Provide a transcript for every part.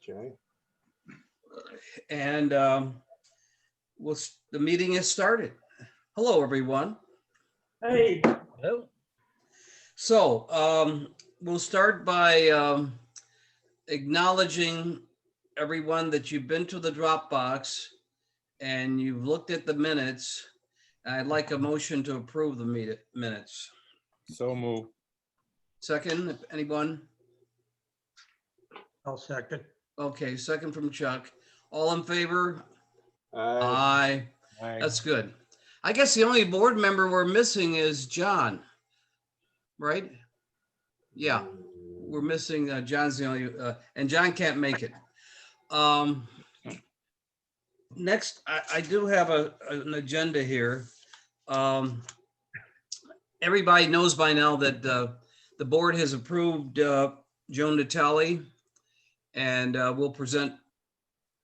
Okay. And the meeting has started. Hello, everyone. Hey. Hello. So we'll start by acknowledging everyone that you've been to the Dropbox and you've looked at the minutes. I'd like a motion to approve the minutes. So move. Second, if anyone? I'll second. Okay, second from Chuck. All in favor? Aye. Aye. That's good. I guess the only board member we're missing is John, right? Yeah, we're missing, John's the only, and John can't make it. Next, I do have an agenda here. Everybody knows by now that the board has approved Joan Natali, and we'll present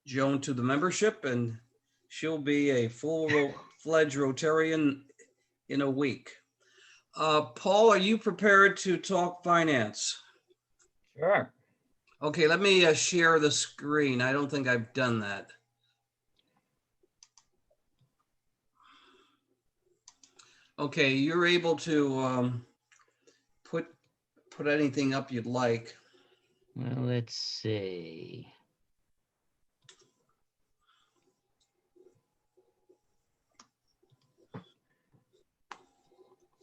Joan to the membership, and she'll be a full-fledged Rotarian in a week. Paul, are you prepared to talk finance? Sure. Okay, let me share the screen. I don't think I've done that. Okay, you're able to put anything up you'd like. Well, let's see.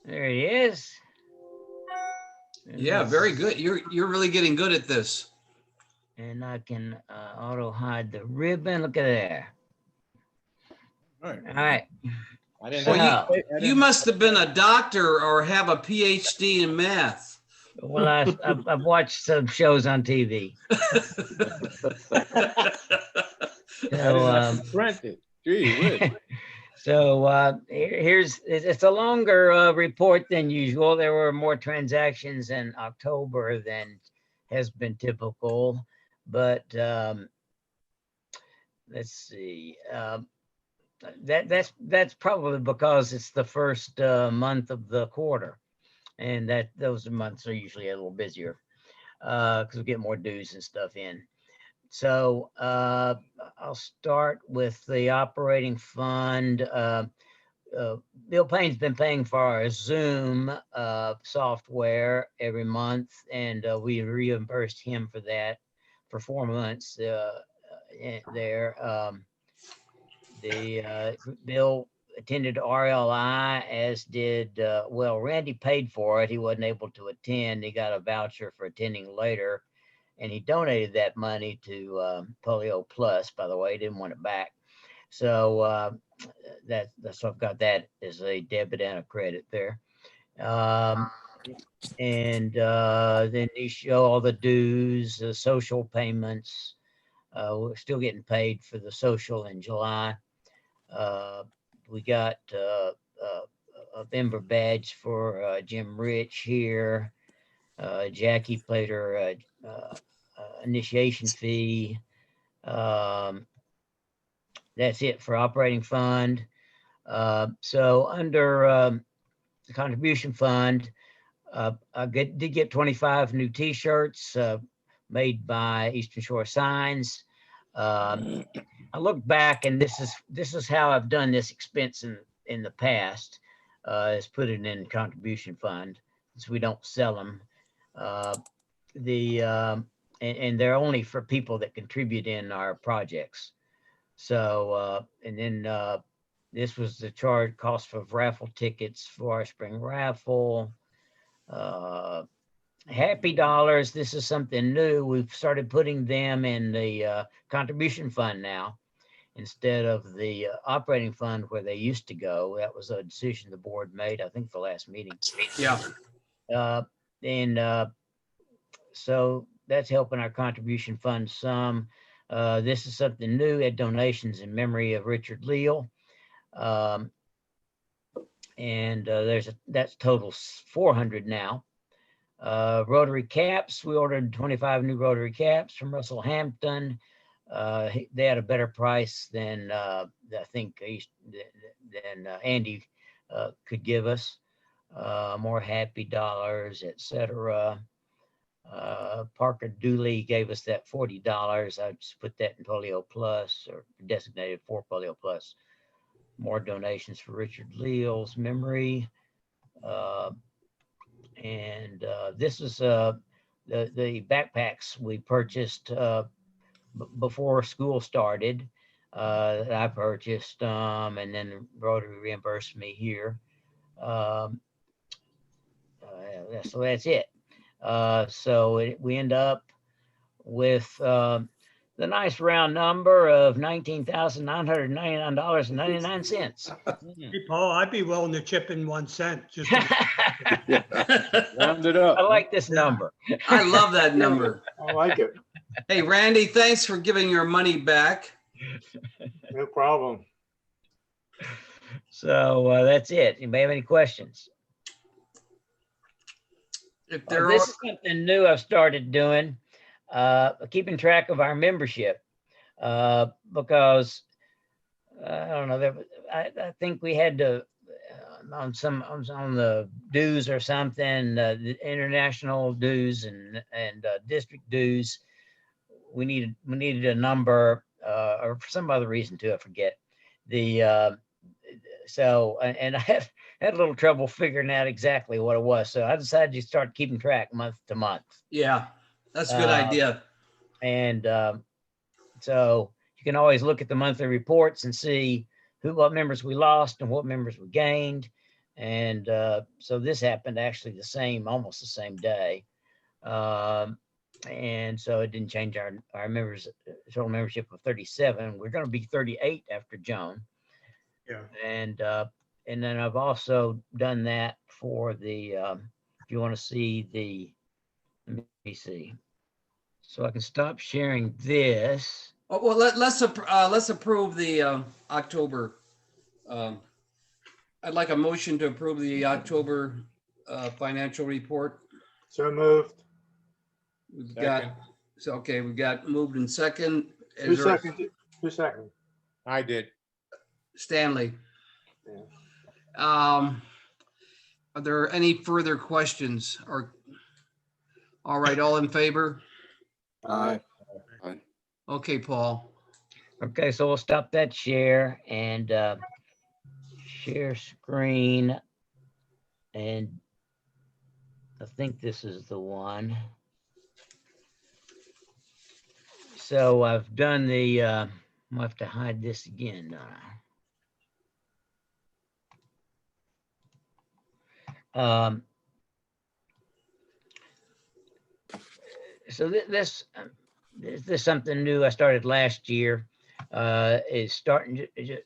There he is. Yeah, very good. You're really getting good at this. And I can auto hide the ribbon. Look at there. All right. All right. I didn't Well, have to- I you didn't- must have been a doctor or have a PhD in math. Well, I've watched some shows on TV. So, Granted. Gee whiz. so it's a longer report than usual. There were more transactions in October than has been typical, but let's see. That's probably because it's the first month of the quarter, and that those months are usually a little busier because we get more dues and stuff in. So I'll start with the operating fund. Bill Payne's been paying for our Zoom software every month, and we reimbursed him for that for 4 months there. Bill attended RLI, as did, well, Randy paid for it. He wasn't able to attend. He got a voucher for attending later, and he donated that money to Polio Plus, by the way. He didn't want it back. So that's I've got that as a debit and a credit there. And then you show all the dues, the social payments. We're still getting paid for the social in July. We got a member badge for Jim Rich here. Jackie paid her initiation fee. That's it for operating fund. So under the contribution fund, I did get 25 new T-shirts made by Eastern Shore Signs. I look back, and this is how I've done this expense in the past. Is put it in contribution fund since we don't sell them. And they're only for people that contribute in our projects. So and then this was the charge cost for raffle tickets for our spring raffle. Happy Dollars. This is something new. We've started putting them in the contribution fund now, instead of the operating fund where they used to go. That was a decision the board made, I think, the last meeting. Yeah. So that's helping our contribution fund some. This is something new, at donations in memory of Richard Leal. And that's total 400 now. Rotary caps, we ordered 25 new Rotary caps from Russell Hampton. They had a better price than I think than Andy could give us. More Happy Dollars, etc. Parker Dooley gave us that $40. I just put that in Polio Plus, or designated for Polio Plus. More donations for Richard Leal's memory. This is the backpacks we purchased before school started. That I purchased, and then Rotary reimbursed me here. So that's it. We end up with the nice round number of $19,999.99. Hey, Paul, I'd be willing to chip in 1 cent. Just Round it up. I like this number. I love that number. I like it. Hey, Randy, thanks for giving your money back. No problem. So that's it. Anybody have any questions? If there This are, is something new I've started doing, keeping track of our membership, because I don't know, I think we had to on the dues or something, the international dues and district dues. We needed a number, or for some other reason too, I forget. And I had a little trouble figuring out exactly what it was. So I decided to start keeping track month to month. yeah, that's a good idea. And so you can always look at the monthly reports and see what members we lost and what members we gained. And so this happened actually almost the same day. And so it didn't change our members, total membership of 37. We're going to be 38 after Joan. Yeah. And then I've also done that for the, if you want to see let me see. So I can stop sharing this. Oh, well, let's approve the October. I'd like a motion to approve the October financial report. So moved. We've got, we've got moved in second. Who seconded? I did. Stanley. Yeah. Are there any further questions all right, all in favor? Aye. Okay, Paul. Okay, so we'll stop that share and share screen. And I think this is the one. So I've done I'll have to hide this again. So this is something new I started last year. Is starting to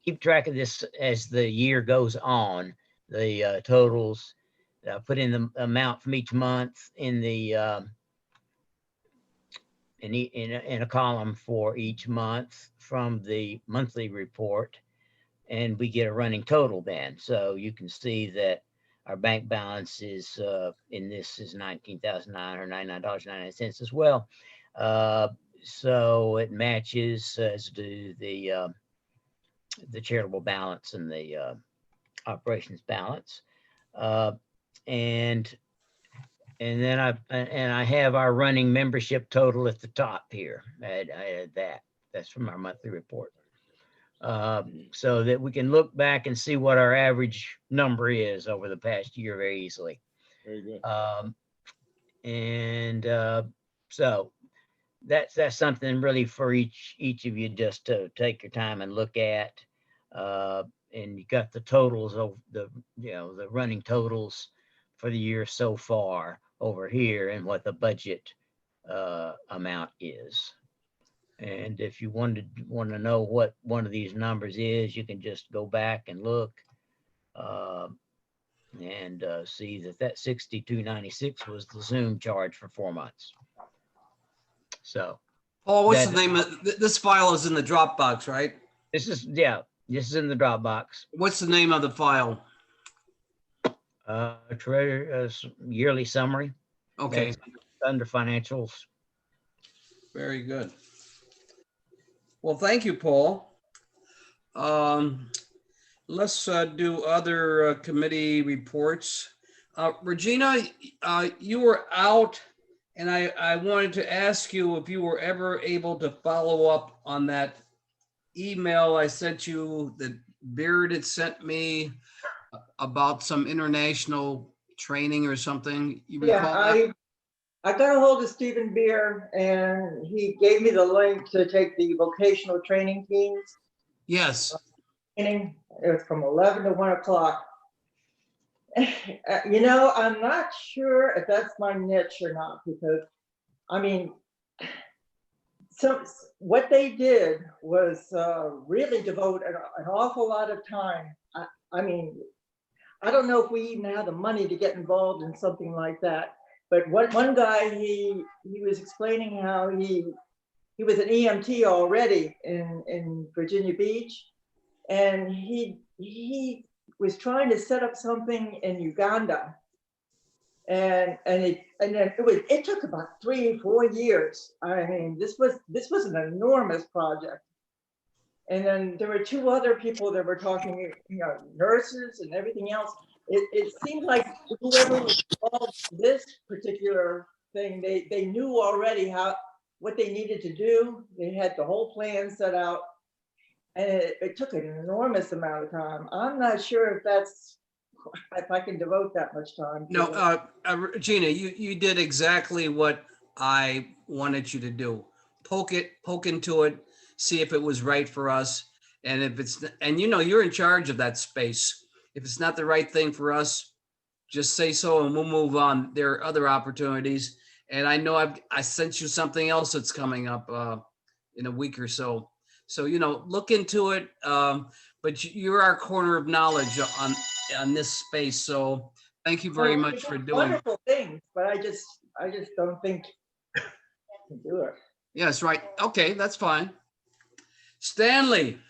keep track of this as the year goes on. The totals, put in the amount from each month in the in a column for each month from the monthly report, and we get a running total then. So you can see that our bank balance is in this is $19,999.99 as well. So it matches, as do the charitable balance and the operations balance. And then I have our running membership total at the top here. I added that. That's from our monthly report. So that we can look back and see what our average number is over the past year very easily. Very good. So that's something really for each of you just to take your time and look at. And you got the totals of the running totals for the year so far over here and what the budget amount is. And if you want to know what one of these numbers is, you can just go back and look and see that $62.96 was the Zoom charge for 4 months. So, Paul, what's the name of this file? Is in the Dropbox, right? This is in the Dropbox. What's the name of the file? Treasurer yearly summary. Okay. That's under financials. Very good. Well, thank you, Paul. Let's do other committee reports. Regina, you were out And I wanted to ask you if you were ever able to follow up on that email I sent you that Beard had sent me about some international training or something. You Yeah, recall that? I got a hold of Stephen Beer and he gave me the link to take the vocational training teams. Yes. Training. It was from 11 to 1 o'clock. You know, I'm not sure if that's my niche or not, because I mean, so what they did was really devote an awful lot of time. I mean, I don't know if we even have the money to get involved in something like that. But one guy, he was explaining how he was an EMT already in Virginia Beach, and he was trying to set up something in Uganda, and it took about 3-4 years. I mean, this was an enormous project. And then there were 2 other people that were talking, you know, nurses and everything else. It seemed like whoever was involved in this particular thing, they knew already what they needed to do. They had the whole plan set out, and it took an enormous amount of time. I'm not sure if I can devote that much time. No, Gina, you did exactly what I wanted you to do. Poke into it, see if it was right for us. And if it's, and you know, you're in charge of that space. If it's not the right thing for us, just say so and we'll move on. There are other opportunities. And I know I sent you something else that's coming up in a week or so. So, you know, look into it. But you're our corner of knowledge on this space. So thank you very much for doing it. Wonderful things, but I just don't think I can do it. Yes, right. Okay, that's fine. Stanley,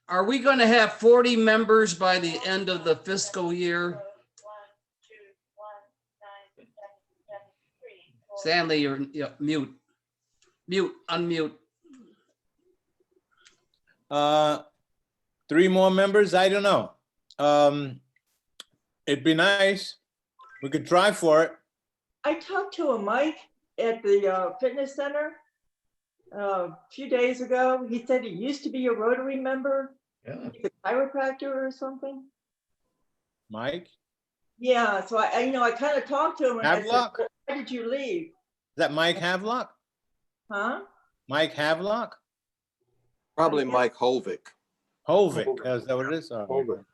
are we going to have 40 members by the end of the fiscal year? Stanley, you're mute. Unmute. 3 more members? I don't know. It'd be nice. We could try for it. I talked to a Mike at the fitness center a few days ago. He said he used to be a Rotary member, he's a chiropractor or something. Mike? Yeah, so I you know, I kind of talked to him and I said, Havelock? "Well, why did you leave?" Is that Mike Havelock? Huh? Mike Havelock? Probably Yeah. Mike Hovick. Hovick, is that what it is? Oh, Hovick.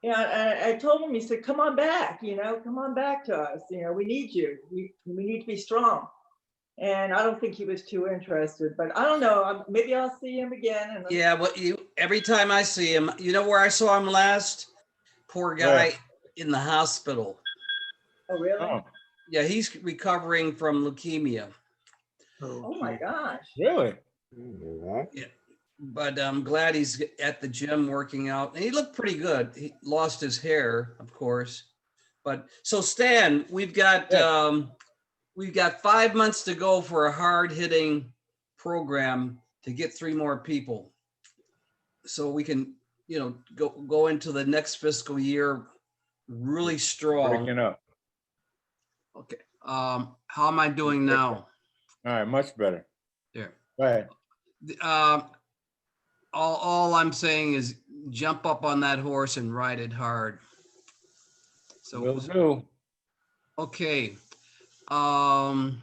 Yeah, I told him, he said, come on back, you know, come on back to us. You know, we need you. We need to be strong. And I don't think he was too interested, but I don't know. Maybe I'll see him again. And Yeah, but every time I see him, you know where I saw him last? Poor guy Where? in the hospital. Oh, really? Oh, Yeah, he's recovering from leukemia. Oh my gosh. really? But I'm glad he's at the gym working out. And he looked pretty good. He lost his hair, of course. But so Stan, we've got 5 months to go for a hard-hitting program to get 3 more people. So we can, you know, go into the next fiscal year really strong. Breaking up. Okay. How am I doing now? All right, much better. There. Go ahead. All I'm saying is jump up on that horse and ride it hard. So Will do. okay. What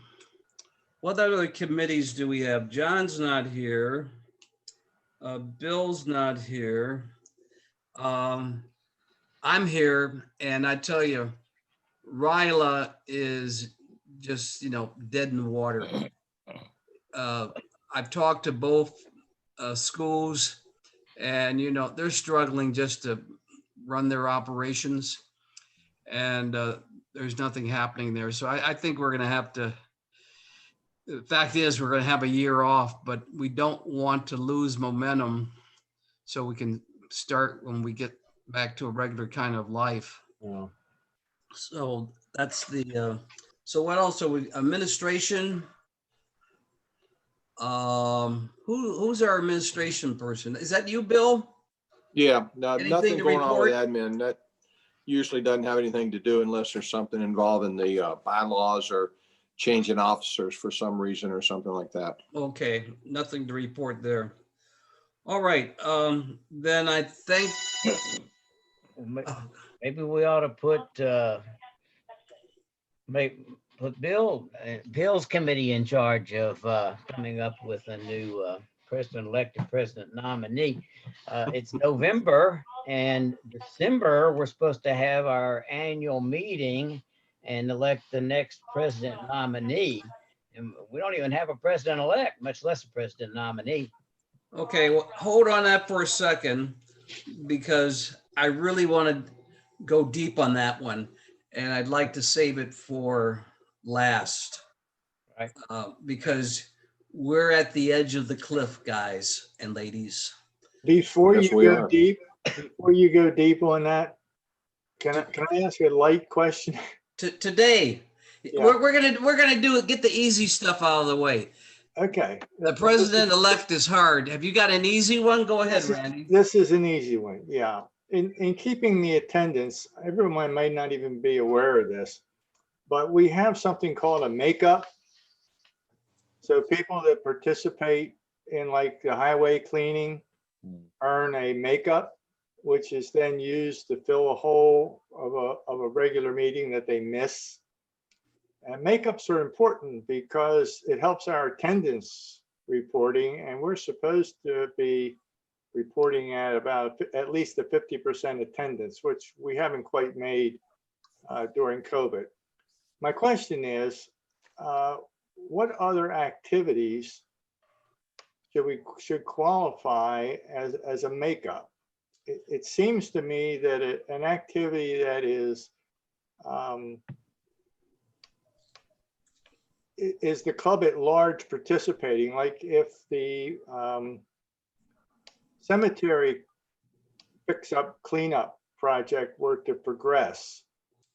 other committees do we have? John's not here. Bill's not here. I'm here, and I tell you, Ryla is just, you know, dead in the water. I've talked to both schools, and, you know, they're struggling just to run their operations, and there's nothing happening there. So I think we're going to have to, the fact is, we're going to have a year off, but we don't want to lose momentum so we can start when we get back to a regular kind of life. Yeah. So that's the, so what else are we, administration? Who's our administration person? Is that you, Bill? Yeah, no, Anything nothing to going on with report? admin. That usually doesn't have anything to do unless there's something involving the bylaws or change in officers for some reason or something like that. Okay, nothing to report there. All right, then I think, Maybe we ought to put, put Bill's committee in charge of coming up with a new president-elect and president nominee. It's November and December, we're supposed to have our annual meeting and elect the next president nominee. And we don't even have a president-elect, much less a president nominee. okay, well, hold on that for a second, because I really want to go deep on that one, and I'd like to save it for last. Right. Because we're at the edge of the cliff, guys and ladies. Before Yes, you we go are. deep, before you go deep on that, can I ask you a light question? Today, Yeah. we're gonna get the easy stuff out of the way. Okay. The president-elect is hard. Have you got an easy one? Go ahead, Randy. This is an easy one, yeah. In keeping the attendance, everyone may not even be aware of this, but we have something called a makeup. So people that participate in like the highway cleaning earn a makeup, which is then used to fill a hole of a regular meeting that they miss. And makeups are important because it helps our attendance reporting, and we're supposed to be reporting at about at least a 50% attendance, which we haven't quite made during COVID. My question is, what other activities should qualify as a makeup? It seems to me that an activity that is the club at large participating, like if the cemetery picks up cleanup project were to progress,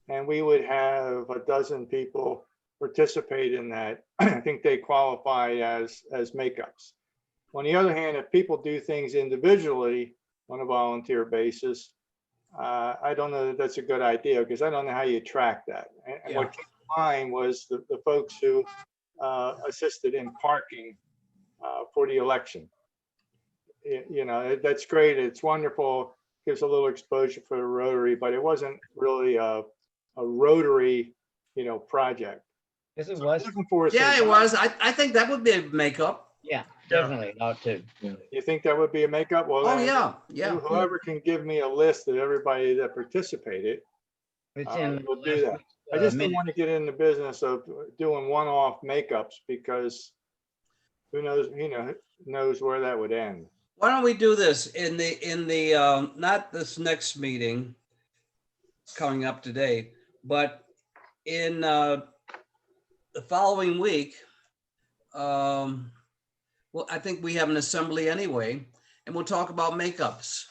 and we would have a dozen people participate in that, I think they qualify as makeups. On the other hand, if people do things individually on a volunteer basis, I don't know that that's a good idea, because I don't know how you track that. And what came to mind was the folks who assisted in parking for the election. You know, that's great. It's wonderful. Gives a little exposure for the Rotary, but it wasn't really a Rotary, project. Yes, it So I'm was. looking for Yeah, some- it was. I think that would be a makeup. Yeah, definitely ought to. You think that would be a makeup? Well, Oh, then yeah. whoever can give me a list of everybody that participated, It's in. we'll do that. I just don't want to get in the business of doing one-off makeups, because who knows where that would end. Why don't we do this in the not this next meeting coming up today, but in the following week? Well, I think we have an assembly anyway, and we'll talk about makeups.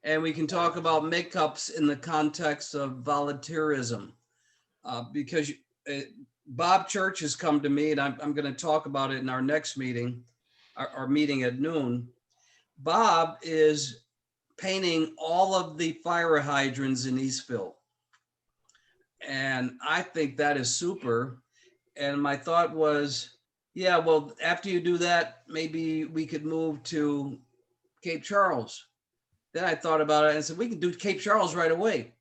And we can talk about makeups in the context of volunteerism, because Bob Church has come to me, and I'm going to talk about it in our next meeting, our meeting at noon. Bob is painting all of the fire hydrants in Eastville. And I think that is super. And my thought was, yeah, well, after you do that, maybe we could move to Cape Charles. Then I thought about it and said, we can do Cape Charles right away.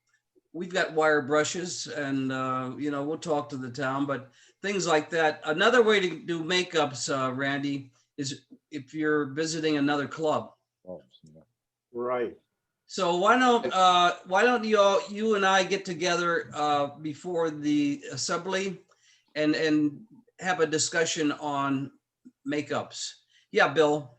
We've got wire brushes, and we'll talk to the town, but things like that. Another way to do makeups, Randy, is if you're visiting another club. Right. So why don't you and I get together before the assembly and have a discussion on makeups? Yeah, Bill.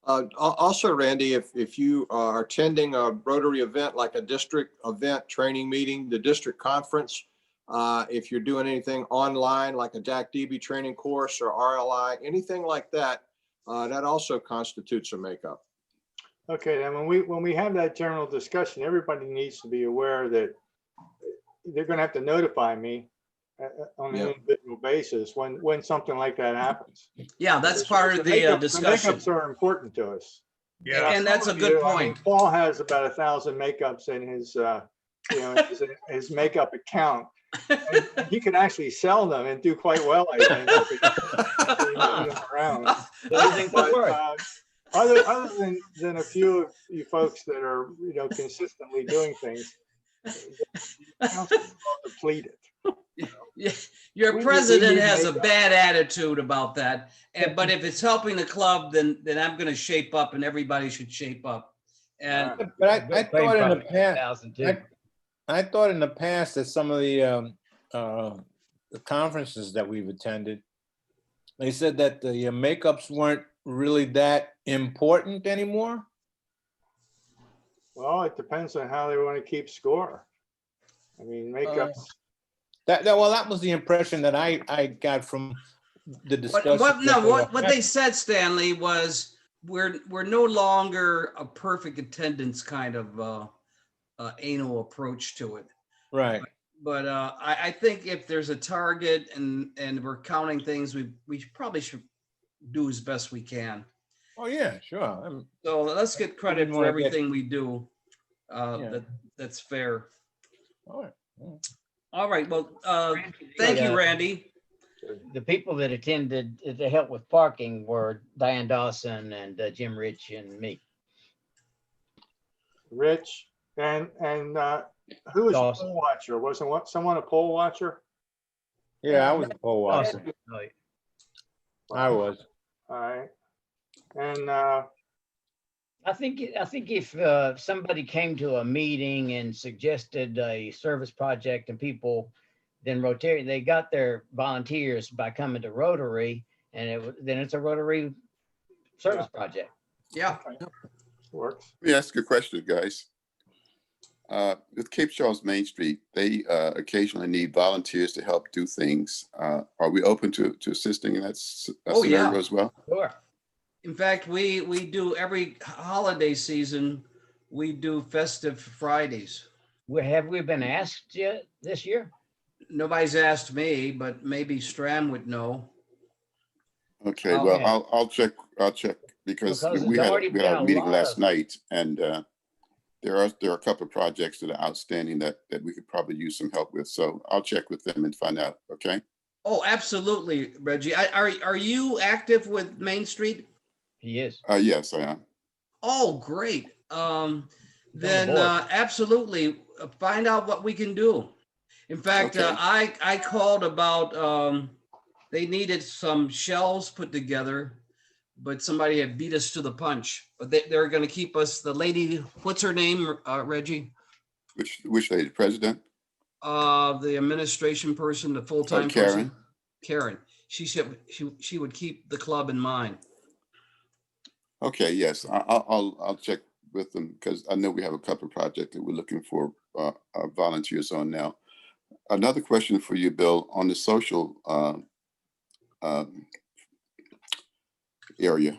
Also, Randy, if you are attending a Rotary event, like a district event training meeting, the district conference, if you're doing anything online, like a DAC DB training course or RLI, anything like that, that also constitutes a makeup. Okay, then when we have that general discussion, everybody needs to be aware that they're going to have to notify me on an individual basis when something like that happens. Yeah, that's part of the discussion. The makeups are important to us. Yeah. And that's a good point. Paul has about 1,000 makeups in his, his makeup account. And he can actually sell them and do quite well, I think. if he moved them around. What do you think they're But, worth? other than a few of you folks that are, consistently doing things, the council is all depleted. Yeah, your We president need has a makeup. bad attitude about that. But if it's helping the club, then I'm gonna shape up and everybody should shape up. And But I thought in the past, 1,000 too. I thought in the past that some of the conferences that we've attended, they said that the makeups weren't really that important anymore. Well, it depends on how they want to keep score. I mean, makeups. Well, that was the impression that I got from the discussion. what they said, Stanley, was we're no longer a perfect attendance kind of anal approach to it. Right. But I think if there's a target and we're counting things, we probably should do as best we can. Oh, yeah, sure. So let's get credit didn't for wanna get- everything we do. Yeah. That's fair. All right. All right, well, thank you, Randy. The people that attended to help with parking were Diane Dawson and Jim Rich and me. Rich, and who was a Dawson. poll watcher? Wasn't someone a poll watcher? Yeah, I was a poll watcher. Dawson. Oh, I was. All right. And I think if somebody came to a meeting and suggested a service project and people, then Rotary, they got their volunteers by coming to Rotary, and then it's a Rotary service project. Yeah. works. Let me ask you a question, guys. With Cape Charles Main Street, they occasionally need volunteers to help do things. Are we open to assisting in that Oh, yeah. scenario as well? Sure. In fact, we do every holiday season, we do festive Fridays. Have we been asked yet this year? Nobody's asked me, but maybe Stram would know. Okay, Okay. well, I'll check because Because we there's had already a been a meeting lot last of- night, and there are a couple of projects that are outstanding that we could probably use some help with. So I'll check with them and find out. Okay. Oh, absolutely, Reggie. Are you active with Main Street? He is. Yes, I am. Oh, great. Then board. absolutely find out what we can do. In fact, Okay. I called about, they needed some shelves put together, but somebody had beat us to the punch. But they're going to keep us, the lady, what's her name, Reggie? Which lady, President? The administration person, the full-time Karen. person. Karen. She said she would keep the club in mind. Okay, yes, I'll check with them because I know we have a couple of projects that we're looking for volunteers on now. Another question for you, Bill, on the social area.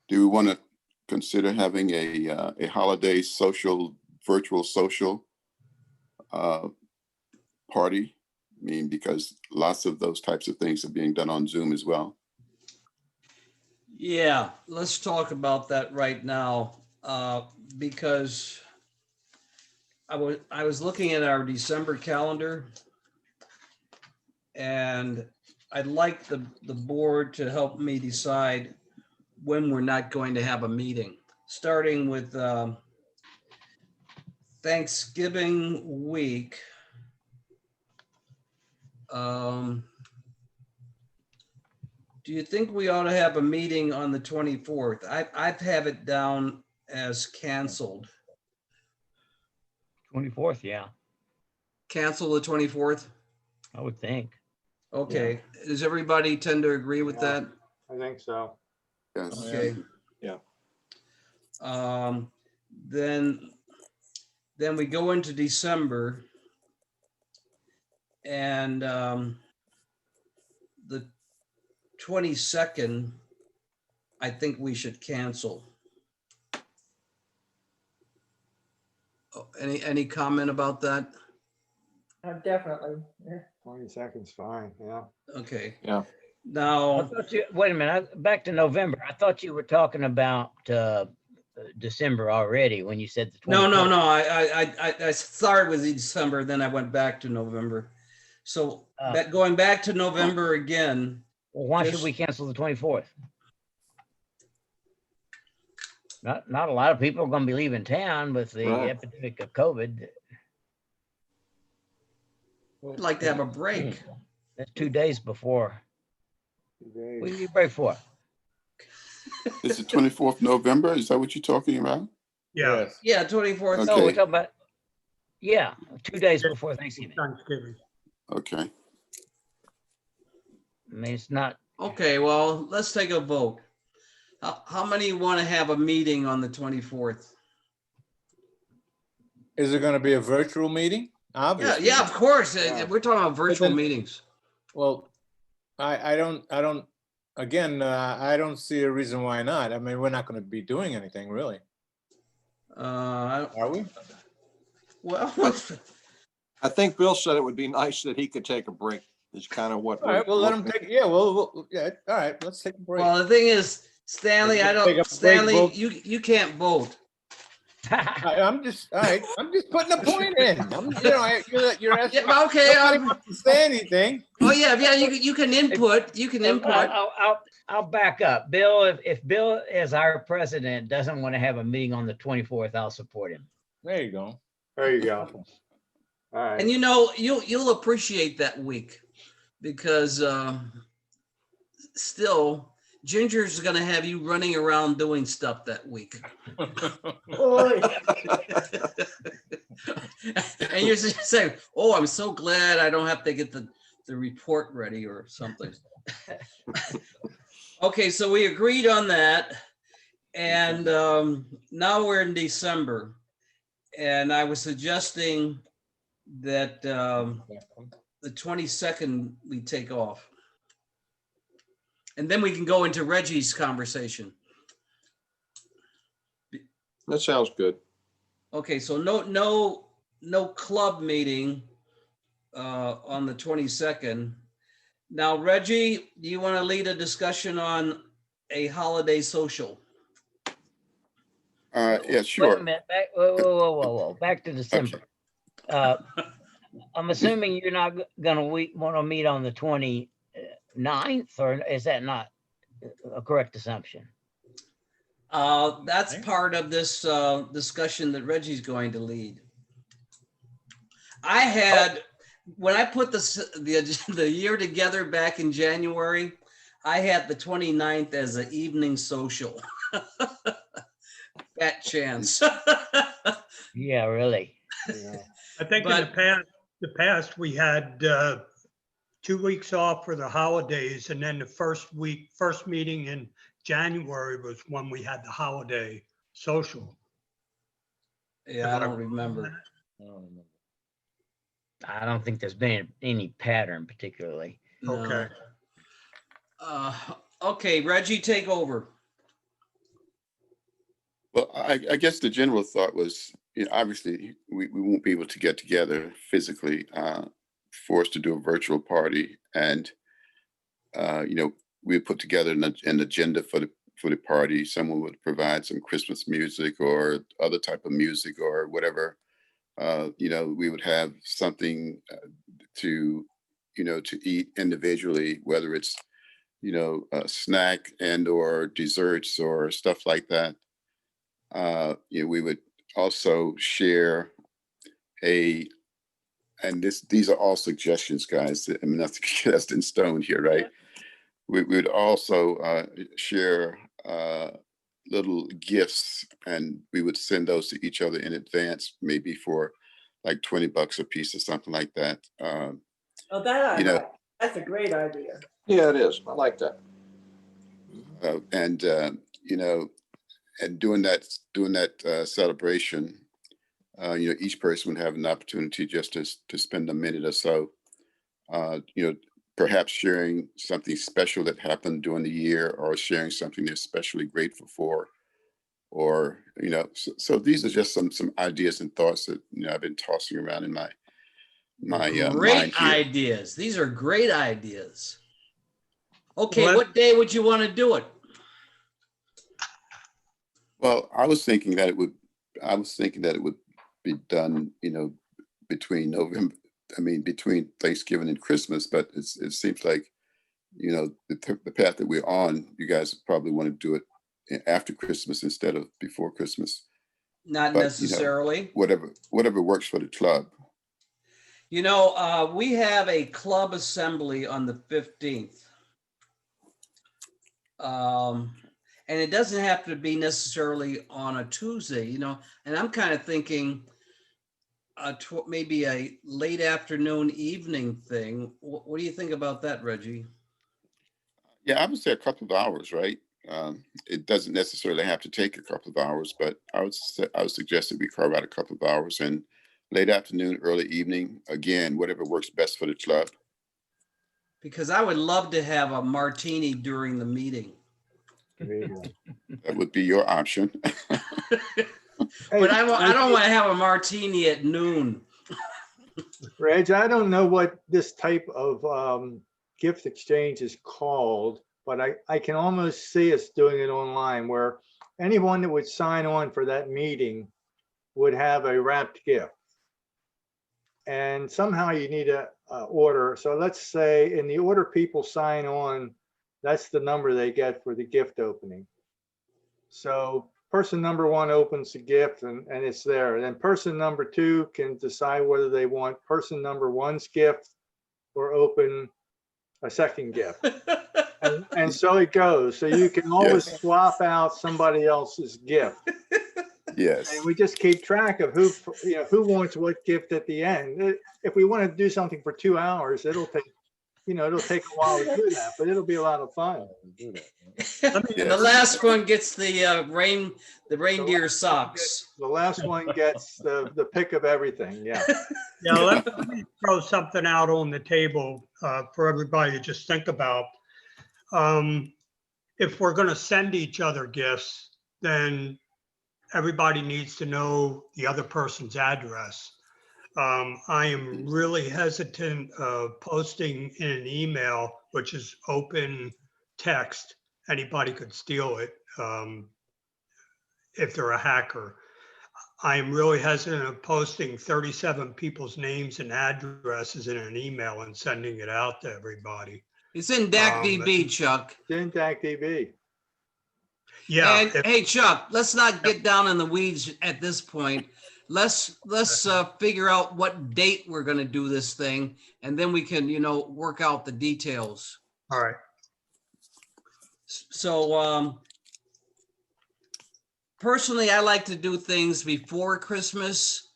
Do we want to consider having a holiday virtual social party? I mean, because lots of those types of things are being done on Zoom as well. Yeah, let's talk about that right now, because I was looking at our December calendar, and I'd like the board to help me decide when we're not going to have a meeting, starting with Thanksgiving week. Do you think we ought to have a meeting on the 24th? I've have it down as canceled. 24th, yeah, Cancel the 24th? I would think. Okay, does everybody tend to agree with Yeah. that? I think so. Yes. Okay. Yeah. Then we go into December. And the 22nd, I think we should cancel. Oh, any comment about that? Definitely. Yeah. 20 seconds, fine, yeah. Okay. Yeah. I Now, thought wait a minute, back to November. I thought you were talking about December already when you said the 24th. no. I started with December, then I went back to November. So Uh, going back to November again, Well, why should Just- we cancel the 24th? Not a lot of people are gonna be leaving town with the Right. epidemic of COVID. I'd like to have a break. That's 2 days before. They- We need a break for. It's the 24th November. Is that what you're talking about? Yeah, Yes. Yeah, 24th. Oh, we're Okay. talking about, yeah, 2 days before Thanksgiving. Thanksgiving. Okay. I mean, it's not, Okay, well, let's take a vote. How many want to have a meeting on the 24th? Is it gonna be a virtual meeting? Yeah, Obviously. yeah, of course. Yeah. We're talking about virtual then- meetings. Well, I don't, again, I don't see a reason why not. I mean, we're not gonna be doing anything really, are we? Well, I think Bill said it would be nice that he could take a break, is kind of what. All right, well, let them take, yeah, yeah, all right, let's take a break. well, the thing is, Stanley, I Take a break, don't, Stanley, vote. you can't vote. I'm just, all right, I'm just putting a point in. You're asking. Yeah, okay, Nobody wants to say anything. Oh, yeah, you can input, I'll back up. Bill, if Bill as our president doesn't want to have a meeting on the 24th, I'll support him. There you go. There you go. All And right. you know, you'll appreciate that week because still Ginger's gonna have you running around doing stuff that week. Boy, And you're just saying, oh, I'm so glad I don't have to get the report ready or something. Okay, so we agreed on that. And now we're in December. And I was suggesting that the 22nd we take off. And then we can go into Reggie's conversation. That sounds good. Okay, so no club meeting on the 22nd. Now, Reggie, do you want to lead a discussion on a holiday social? Yeah, Wait a sure. minute, whoa, back to December. I'm assuming you're not gonna want to meet on the 29th, or is that not a correct assumption? That's part of this discussion that Reggie's going to lead. I had, when I put the year together back in January, I had the 29th as an evening social. Fat chance. Yeah, really. Yeah. I think in the past, we had 2 weeks off for the holidays, and then the first meeting in January was when we had the holiday social. Yeah, I don't remember. I don't think there's been any pattern particularly. No. Okay. Okay, Reggie, take over. Well, I guess the general thought was, obviously we won't be able to get together physically, for us to do a virtual party, and we put together an agenda for the party. Someone would provide some Christmas music or other type of music or whatever. We would have something to eat individually, whether it's a snack and or desserts or stuff like that. We would also share and these are all suggestions, guys. I mean, nothing cast in stone here, right? Yeah. We would also share little gifts, and we would send those to each other in advance, maybe for like $20 a piece or something like that. oh, that I You know- like. That's a great idea. Yeah, it is. I like that. And doing that celebration, each person would have an opportunity just to spend a minute or so, perhaps sharing something special that happened during the year, or sharing something they're especially grateful for, or so these are just some ideas and thoughts that I've been tossing around in my mind Great here. ideas. These are great ideas. Okay, Well, what day would you want to do it? Well, I was thinking that it would be done, between I mean, between Thanksgiving and Christmas, but it seems like, you know, the path that we're on, you guys probably want to do it after Christmas instead of before Christmas. Not But, you know, necessarily. whatever works for the club. You know, we have a club assembly on the 15th. And it doesn't have to be necessarily on a Tuesday, you know, and I'm kind of thinking maybe a late afternoon, evening thing. What do you think about that, Reggie? Yeah, I would say a couple of hours, right? It doesn't necessarily have to take a couple of hours, but I would suggest that we carve out a couple of hours, and late afternoon, early evening, again, whatever works best for the club. Because I would love to have a martini during the meeting. There you go. That would be your option. But I don't want to have a martini at noon. Reg, I don't know what this type of gift exchange is called, but I can almost see us doing it online where anyone that would sign on for that meeting would have a wrapped gift. And somehow you need a order. So let's say in the order people sign on, that's the number they get for the gift opening. So person number one opens the gift and it's there. And then person number two can decide whether they want person number one's gift or open a second gift. And so it goes. So you can always Yes. swap out somebody else's gift. Yes. And we just keep track of who wants what gift at the end. If we want to do something for 2 hours, it'll take a while to do that, but it'll be a lot of fun. And the last one gets the reindeer socks. The last one gets the pick of everything. Yeah. Yeah, let me throw something out on the table for everybody to just think about. If we're going to send each other gifts, then everybody needs to know the other person's address. I am really hesitant of posting in an email, which is open text. Anybody could steal it if they're a hacker. I am really hesitant of posting 37 people's names and addresses in an email and sending it out to everybody. It's in DACDB, Chuck. It's in DACDB. Yeah. And hey, Chuck, let's not get down in the weeds at this point. Let's figure out what date we're going to do this thing, and then we can, work out the details. All right. So, personally, I like to do things before Christmas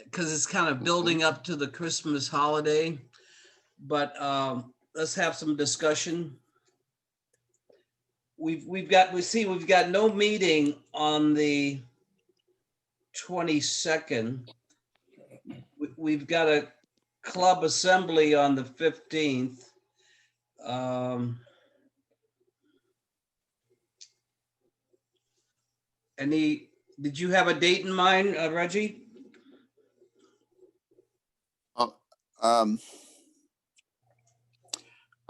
because it's kind of building up to the Christmas holiday. But let's have some discussion. We've got no meeting on the 22nd. We've got a club assembly on the 15th. Did you have a date in mind, Reggie? I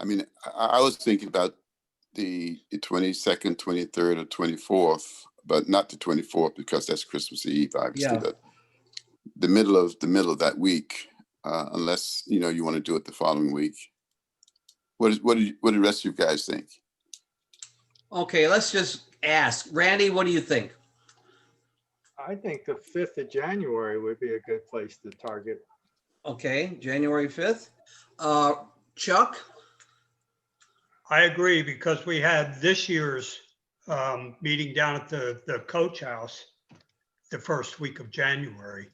mean, I was thinking about the 22nd, 23rd, or 24th, but not the 24th because that's Christmas Eve, obviously. Yeah. But the middle of that week, unless you want to do it the following week. What do the rest of you guys think? Okay, let's just ask. Randy, what do you think? I think the 5th of January would be a good place to target. Okay, January 5th. Chuck? I agree because we had this year's meeting down at the coach house the first week of January.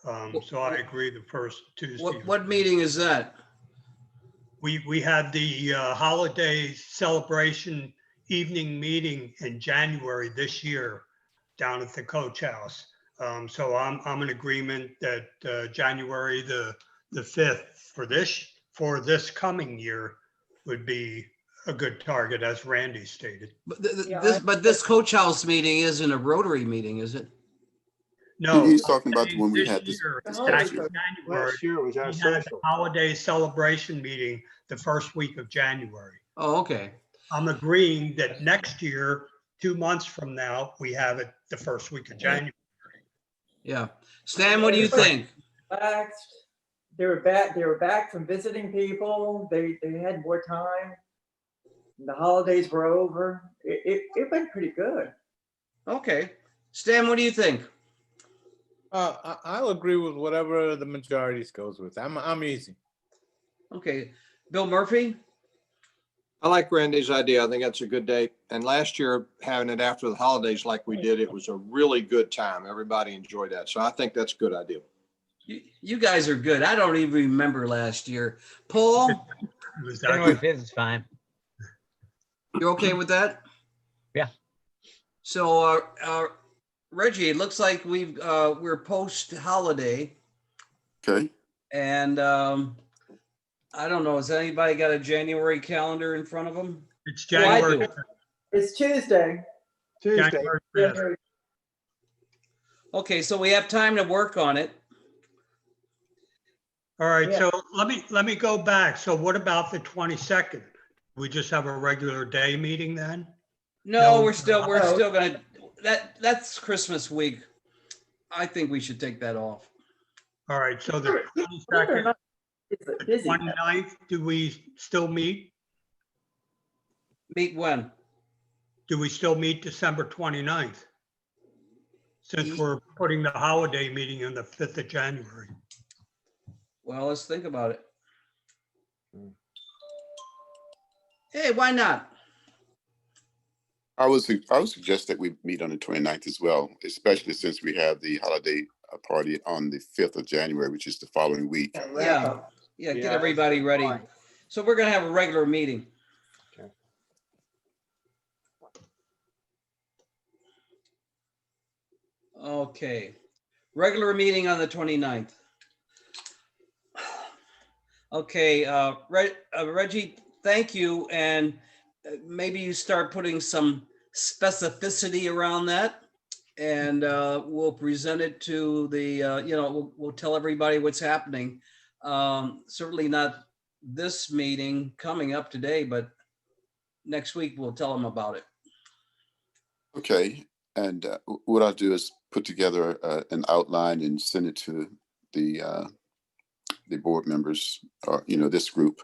So I agree the first Tuesday. What meeting is that? We had the holiday celebration evening meeting in January this year down at the coach house. So I'm in agreement that January the 5th for this coming year would be a good target, as Randy stated. But this coach house meeting isn't a Rotary meeting, is it? No, He's talking about the one we had this year, this back past in year. January, Last year was our we had the social. holiday celebration meeting the first week of January. Oh, okay. I'm agreeing that next year, 2 months from now, we have it the first week of January. Yeah. Stan, what do you think? Relaxed. They were back from visiting people. They had more time. The holidays were over. It went pretty good. Okay. Stan, what do you think? I'll agree with whatever the majority goes with. I'm easy. Okay. Bill Murphy? I like Randy's idea. I think that's a good date. And last year, having it after the holidays like we did, it was a really good time. Everybody enjoyed that. So I think that's a good idea. You guys are good. I don't even remember last year. Paul, It was January actually- 5th is fine. you're okay with that? Yeah. So, Reggie, it looks like we're post-holiday, Okay, and I don't know, has anybody got a January calendar in front of them? It's Oh, I January, do. It's Tuesday. Tuesday. January 5th. January. Okay, so we have time to work on it. All right, Yeah. so let me go back. So what about the 22nd? We just have a regular day meeting then? No, No. we're still No. gonna, that's Christmas week. I think we should take that off. All right, so the Believe it or 22nd, not, it's busy. 29th, do we still meet? Meet when? Do we still meet December 29th? Since we're putting the holiday meeting on the 5th of January. Well, let's think about it. Hmm. Hey, why not? I would suggest that we meet on the 29th as well, especially since we have the holiday party on the 5th of January, which is the following week. Wrap Yeah. up. Yeah, get Yeah, everybody that's ready. fine. So we're gonna have a regular meeting. Okay. Okay, regular meeting on the 29th. Okay, Reggie, thank you. And maybe you start putting some specificity around that. And we'll present it to the, we'll tell everybody what's happening. Certainly not this meeting coming up today, but next week we'll tell them about it. Okay, and what I'll do is put together an outline and send it to the board members, or this group,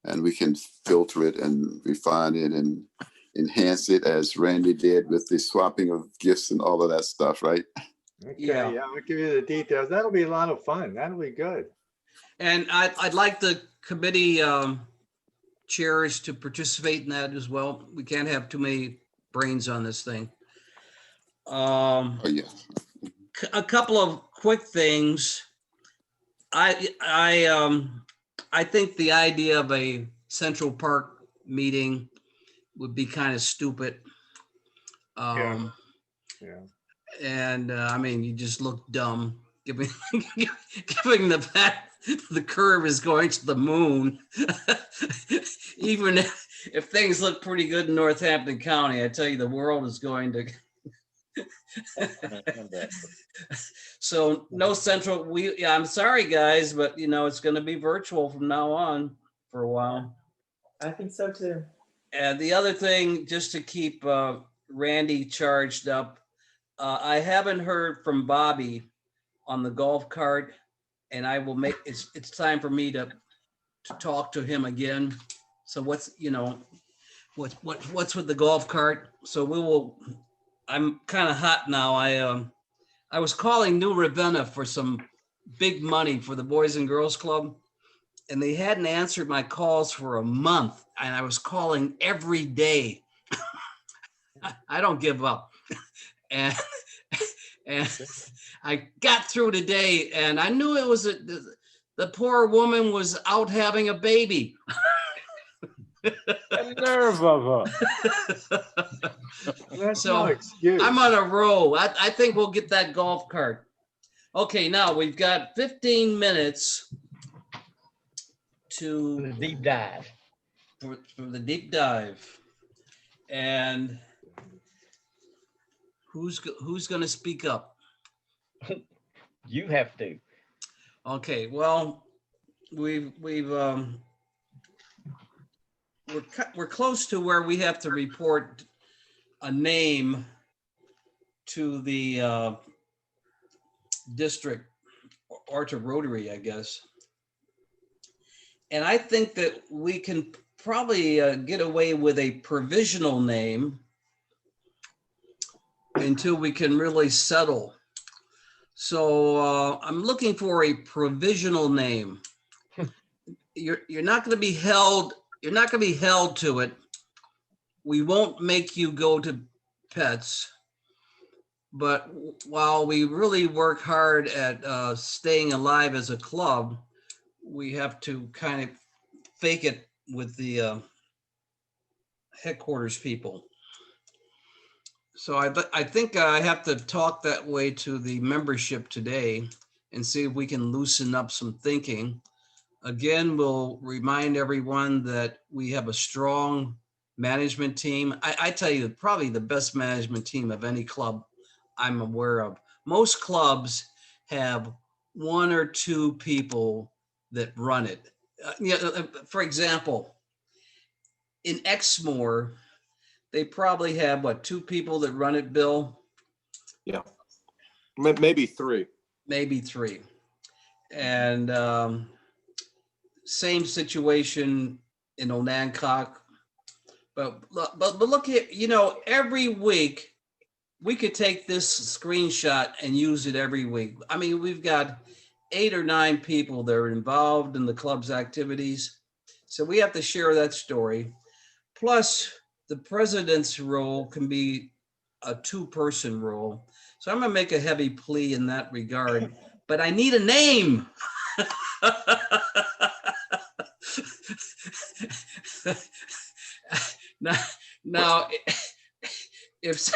and we can filter it and refine it and enhance it as Randy did with the swapping of gifts and all of that stuff, right? Okay, Yeah. yeah, I'll give you the details. That'll be a lot of fun. That'll be good. And I'd like the committee chairs to participate in that as well. We can't have too many brains on this thing. Oh, yeah. A couple of quick things. I think the idea of a Central Park meeting would be kind of stupid. Yeah. And I mean, you just look dumb giving the fact the curve is going to the moon. Even if things look pretty good in Northampton County, I tell you, the world is going to. So no central. I'm sorry, guys, but it's going to be virtual from now on for a while. I think so too. And the other thing, just to keep Randy charged up, I haven't heard from Bobby on the golf cart, and I will make it's time for me to talk to him again. So what's with the golf cart? So we will. I'm kind of hot now. I was calling New Ravenna for some big money for the Boys and Girls Club, and they hadn't answered my calls for a month, and I was calling every day. I don't give up. And I got through today, and I knew it was the poor woman was out having a baby. The nerve of her. That's So, no excuse. I'm on a roll. I think we'll get that golf cart. Okay, now we've got 15 minutes The deep dive. for the deep dive. And who's going to speak up? You have to. Okay, well, we're close to where we have to report a name to the district or to Rotary, I guess. And I think that we can probably get away with a provisional name until we can really settle. So I'm looking for a provisional name. You're not going to be held. You're not going to be held to it. We won't make you go to pets. But while we really work hard at staying alive as a club, we have to kind of fake it with the headquarters people. So I think I have to talk that way to the membership today and see if we can loosen up some thinking. Again, we'll remind everyone that we have a strong management team. I tell you, probably the best management team of any club I'm aware of. Most clubs have one or two people that run it. For example, in Exmoor, they probably have what, two people that run it, Bill? Yeah, maybe three. Maybe three. And same situation in Onancock. But look here, every week we could take this screenshot and use it every week. I mean, we've got 8 or 9 people that are involved in the club's activities. So we have to share that story. Plus, the president's role can be a 2-person role. So I'm going to make a heavy plea in that regard, but I need a name. Now, if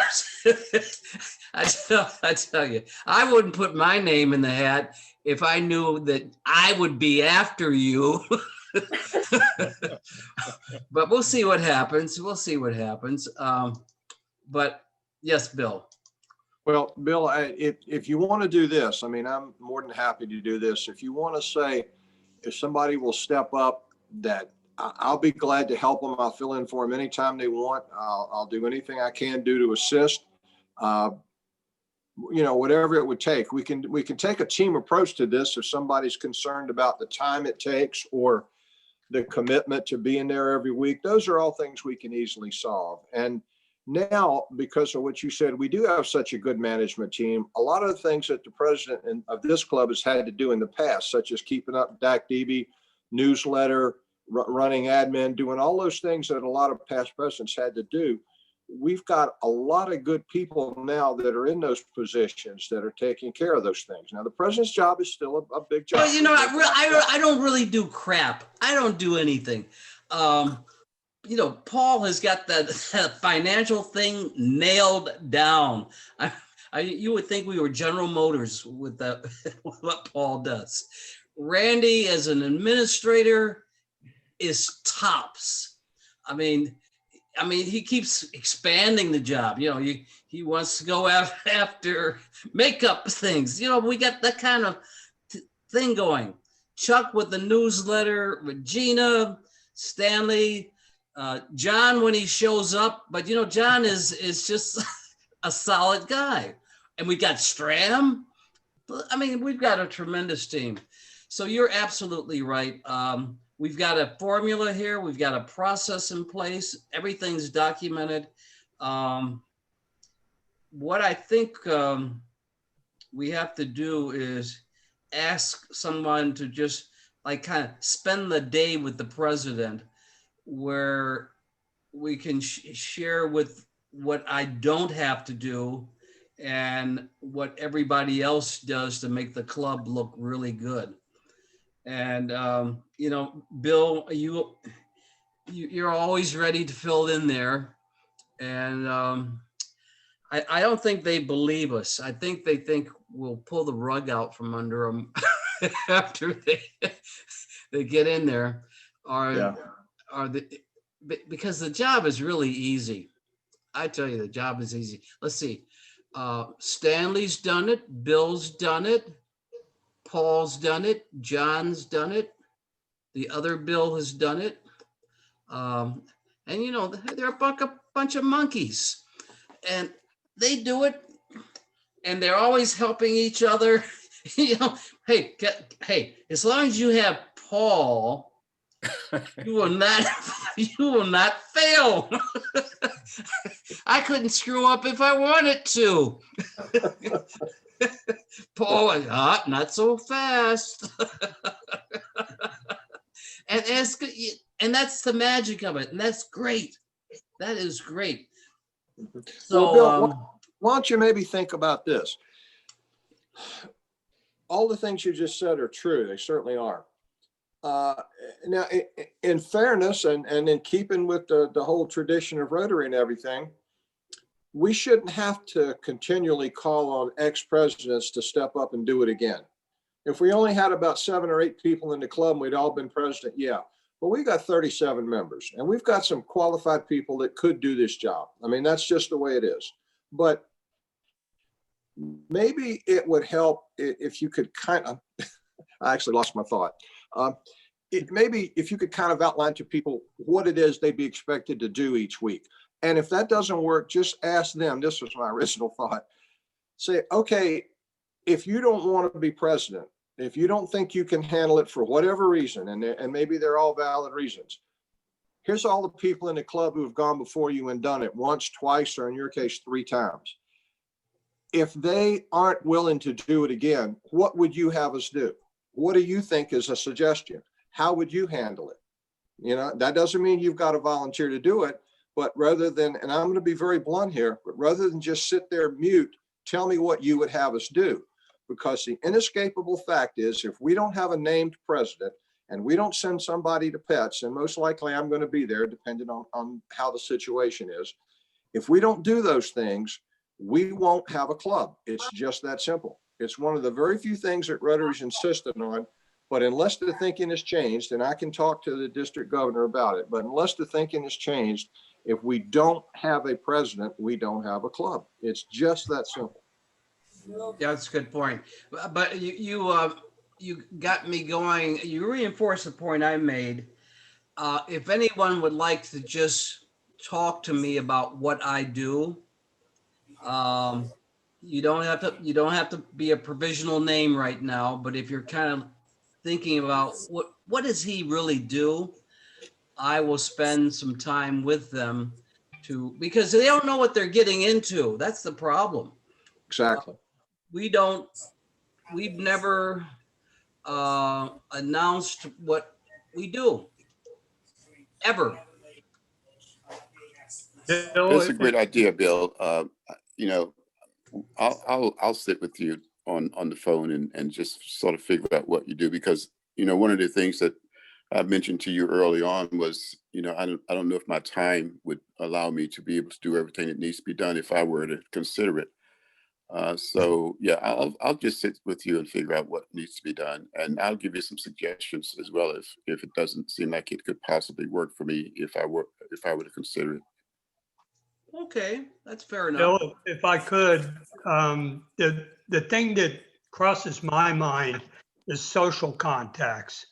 I tell you, I wouldn't put my name in the hat if I knew that I would be after you. But we'll see what happens. We'll see what happens. But yes, Bill. Well, Bill, if you want to do this, I mean, I'm more than happy to do this. If you want to say, if somebody will step up, that I'll be glad to help them. I'll fill in for them anytime they want. I'll do anything I can do to assist. Whatever it would take. We can take a team approach to this if somebody's concerned about the time it takes or the commitment to being there every week. Those are all things we can easily solve. And now, because of what you said, we do have such a good management team. A lot of the things that the president of this club has had to do in the past, such as keeping up Dak DB, newsletter, running admin, doing all those things that a lot of past presidents had to do. We've got a lot of good people now that are in those positions that are taking care of those things. Now, the president's job is still a big job. Well, I don't really do crap. I don't do anything. Paul has got that financial thing nailed down. You would think we were General Motors with what Paul does. Randy, as an administrator, is tops. I mean, he keeps expanding the job. He wants to go after makeup things. We got that kind of thing going. Chuck with the newsletter, Regina, Stanley, John when he shows up. But John is just a solid guy. And we got Stram. I mean, we've got a tremendous team. So you're absolutely right. We've got a formula here. We've got a process in place. Everything's documented. What I think we have to do is ask someone to just kind of spend the day with the president, where we can share with what I don't have to do and what everybody else does to make the club look really good. And, Bill, you're always ready to fill in there. And I don't think they believe us. I think they think we'll pull the rug out from under them after they get in there. Because the job is really easy. I tell you, the job is easy. Let's see. Stanley's done it. Bill's done it. Paul's done it. John's done it. The other Bill has done it. And they're a bunch of monkeys, and they do it, and they're always helping each other. Hey, as long as you have Paul You will not, you will not fail. I couldn't screw up if I wanted to. Paul, not so fast. And it's, and that's the magic of it. And that's great. That is great. Well, So, Bill, why don't you maybe think about this? All the things you just said are true. They certainly are. Now, in fairness and in keeping with the whole tradition of Rotary and everything, we shouldn't have to continually call on ex-presidents to step up and do it again. If we only had about 7 or 8 people in the club and we'd all been president, yeah. But we've got 37 members and we've got some qualified people that could do this job. I mean, that's just the way it is. But maybe it would help if you could kind of, I actually lost my thought. Maybe if you could kind of outline to people what it is they'd be expected to do each week. And if that doesn't work, just ask them. This was my original thought. Say, okay, if you don't want to be president, if you don't think you can handle it for whatever reason, and maybe they're all valid reasons, here's all the people in the club who have gone before you and done it once, twice, or in your case, 3 times. If they aren't willing to do it again, what would you have us do? What do you think is a suggestion? How would you handle it? You know, that doesn't mean you've got to volunteer to do it, but rather than, and I'm going to be very blunt here, but rather than just sit there mute, tell me what you would have us do. Because the inescapable fact is, if we don't have a named president and we don't send somebody to pets, and most likely I'm going to be there depending on how the situation is. If we don't do those things, we won't have a club. It's just that simple. It's one of the very few things that Rotary's insisted on. But unless the thinking has changed, and I can talk to the district governor about it, but unless the thinking has changed, if we don't have a president, we don't have a club. It's just that simple. yeah, that's a good point. But you got me going. You reinforced the point I made. If anyone would like to just talk to me about what I do, you don't have to be a provisional name right now. But if you're kind of thinking about what does he really do, I will spend some time with them because they don't know what they're getting into. That's the problem. Exactly. We've never announced what we do ever. Bill, It's a great idea, Bill. You know, I'll sit with you on the phone and just sort of figure out what you do, because, you know, one of the things that I mentioned to you early on was, you know, I don't know if my time would allow me to be able to do everything that needs to be done if I were to consider it. So yeah, I'll just sit with you and figure out what needs to be done, and I'll give you some suggestions as well if it doesn't seem like it could possibly work for me if I were to consider it. Okay, that's fair enough. Bill, if I could, the thing that crosses my mind is social contacts.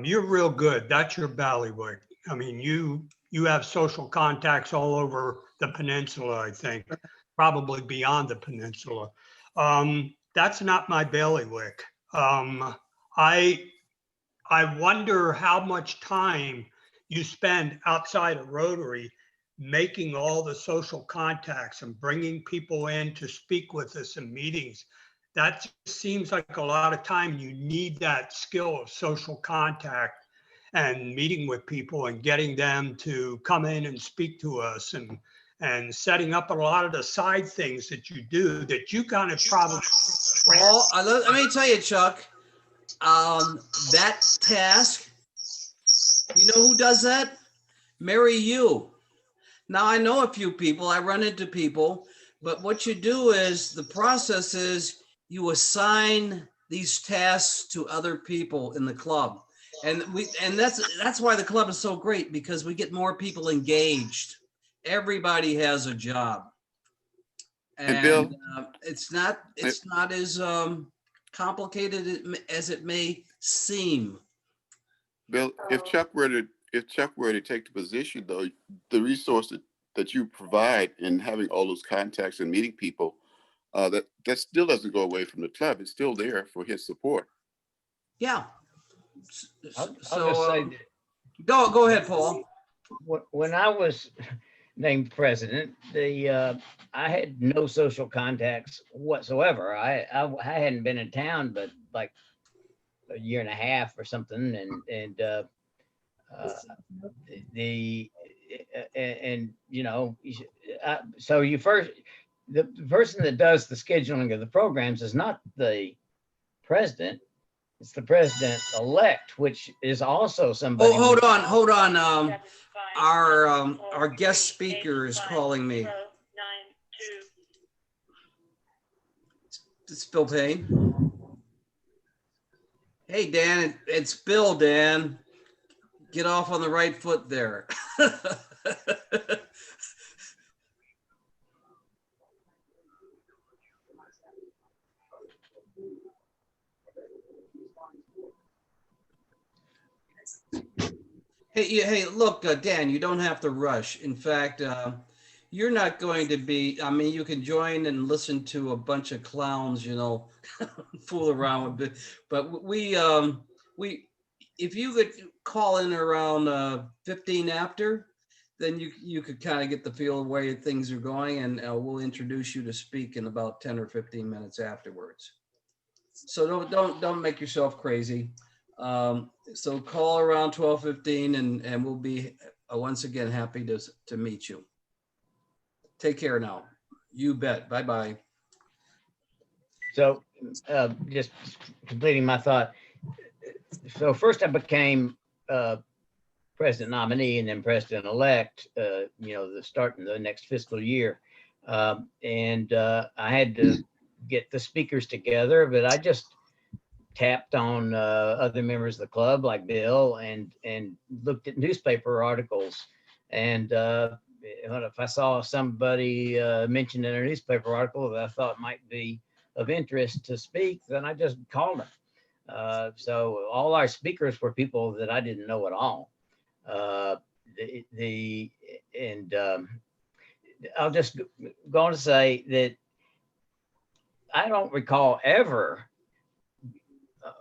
You're real good. That's your ballywick. I mean, you have social contacts all over the peninsula, I think, probably beyond the peninsula. That's not my bailiwick. I wonder how much time you spend outside of Rotary making all the social contacts and bringing people in to speak with us in meetings. That just seems like a lot of time. You need that skill of social contact and meeting with people and getting them to come in and speak to us, and setting up a lot of the side things that you do that you kind of probably. Well, let me tell you, Chuck, that task, you know who does that? Mary you. Now, I know a few people, I run into people, but what you do is, the process is you assign these tasks to other people in the club. And that's why the club is so great, because we get more people engaged. Everybody has a job. And Bill, It's not as complicated as it may seem. Bill, if Chuck were to take the position, though, the resources that you provide in having all those contacts and meeting people, that still doesn't go away from the club. It's still there for his support. Yeah. I'll So just say that Go ahead, Paul. When I was named president, I had no social contacts whatsoever. I hadn't been in town but like a year and a half or something, and you know, so the person that does the scheduling of the programs is not the president. It's the president-elect, which is also somebody. Oh, hold on. Our guest speaker is calling me. It's Bill Payne. Hey, Dan, it's Bill, Dan. Get off on the right foot there. Hey, look, Dan, you don't have to rush. In fact, you're not going to be, I mean, you can join and listen to a bunch of clowns, you know, fool around with it. But if you could call in around 15 after, then you could kind of get the feel of where things are going, and we'll introduce you to speak in about 10 or 15 minutes afterwards. So don't make yourself crazy. So call around 12:15 and we'll be once again happy to meet you. Take care now. You bet. Bye-bye. So just completing my thought. So first I became president nominee and then president elect, you know, the start in the next fiscal year. And I had to get the speakers together, but I just tapped on other members of the club like Bill and looked at newspaper articles. And if I saw somebody mentioned in a newspaper article that I thought might be of interest to speak, then I just called them. So all our speakers were people that I didn't know at all. I'll just go on to say that I don't recall ever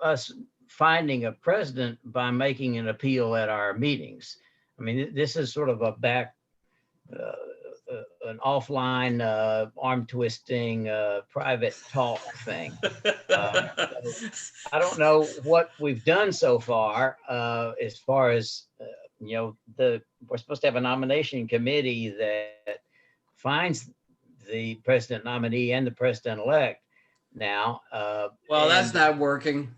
us finding a president by making an appeal at our meetings. I mean, this is sort of an offline, arm twisting, private talk thing. I don't know what we've done so far as you know, we're supposed to have a nomination committee that finds the president nominee and the president elect now. Well, that's not working.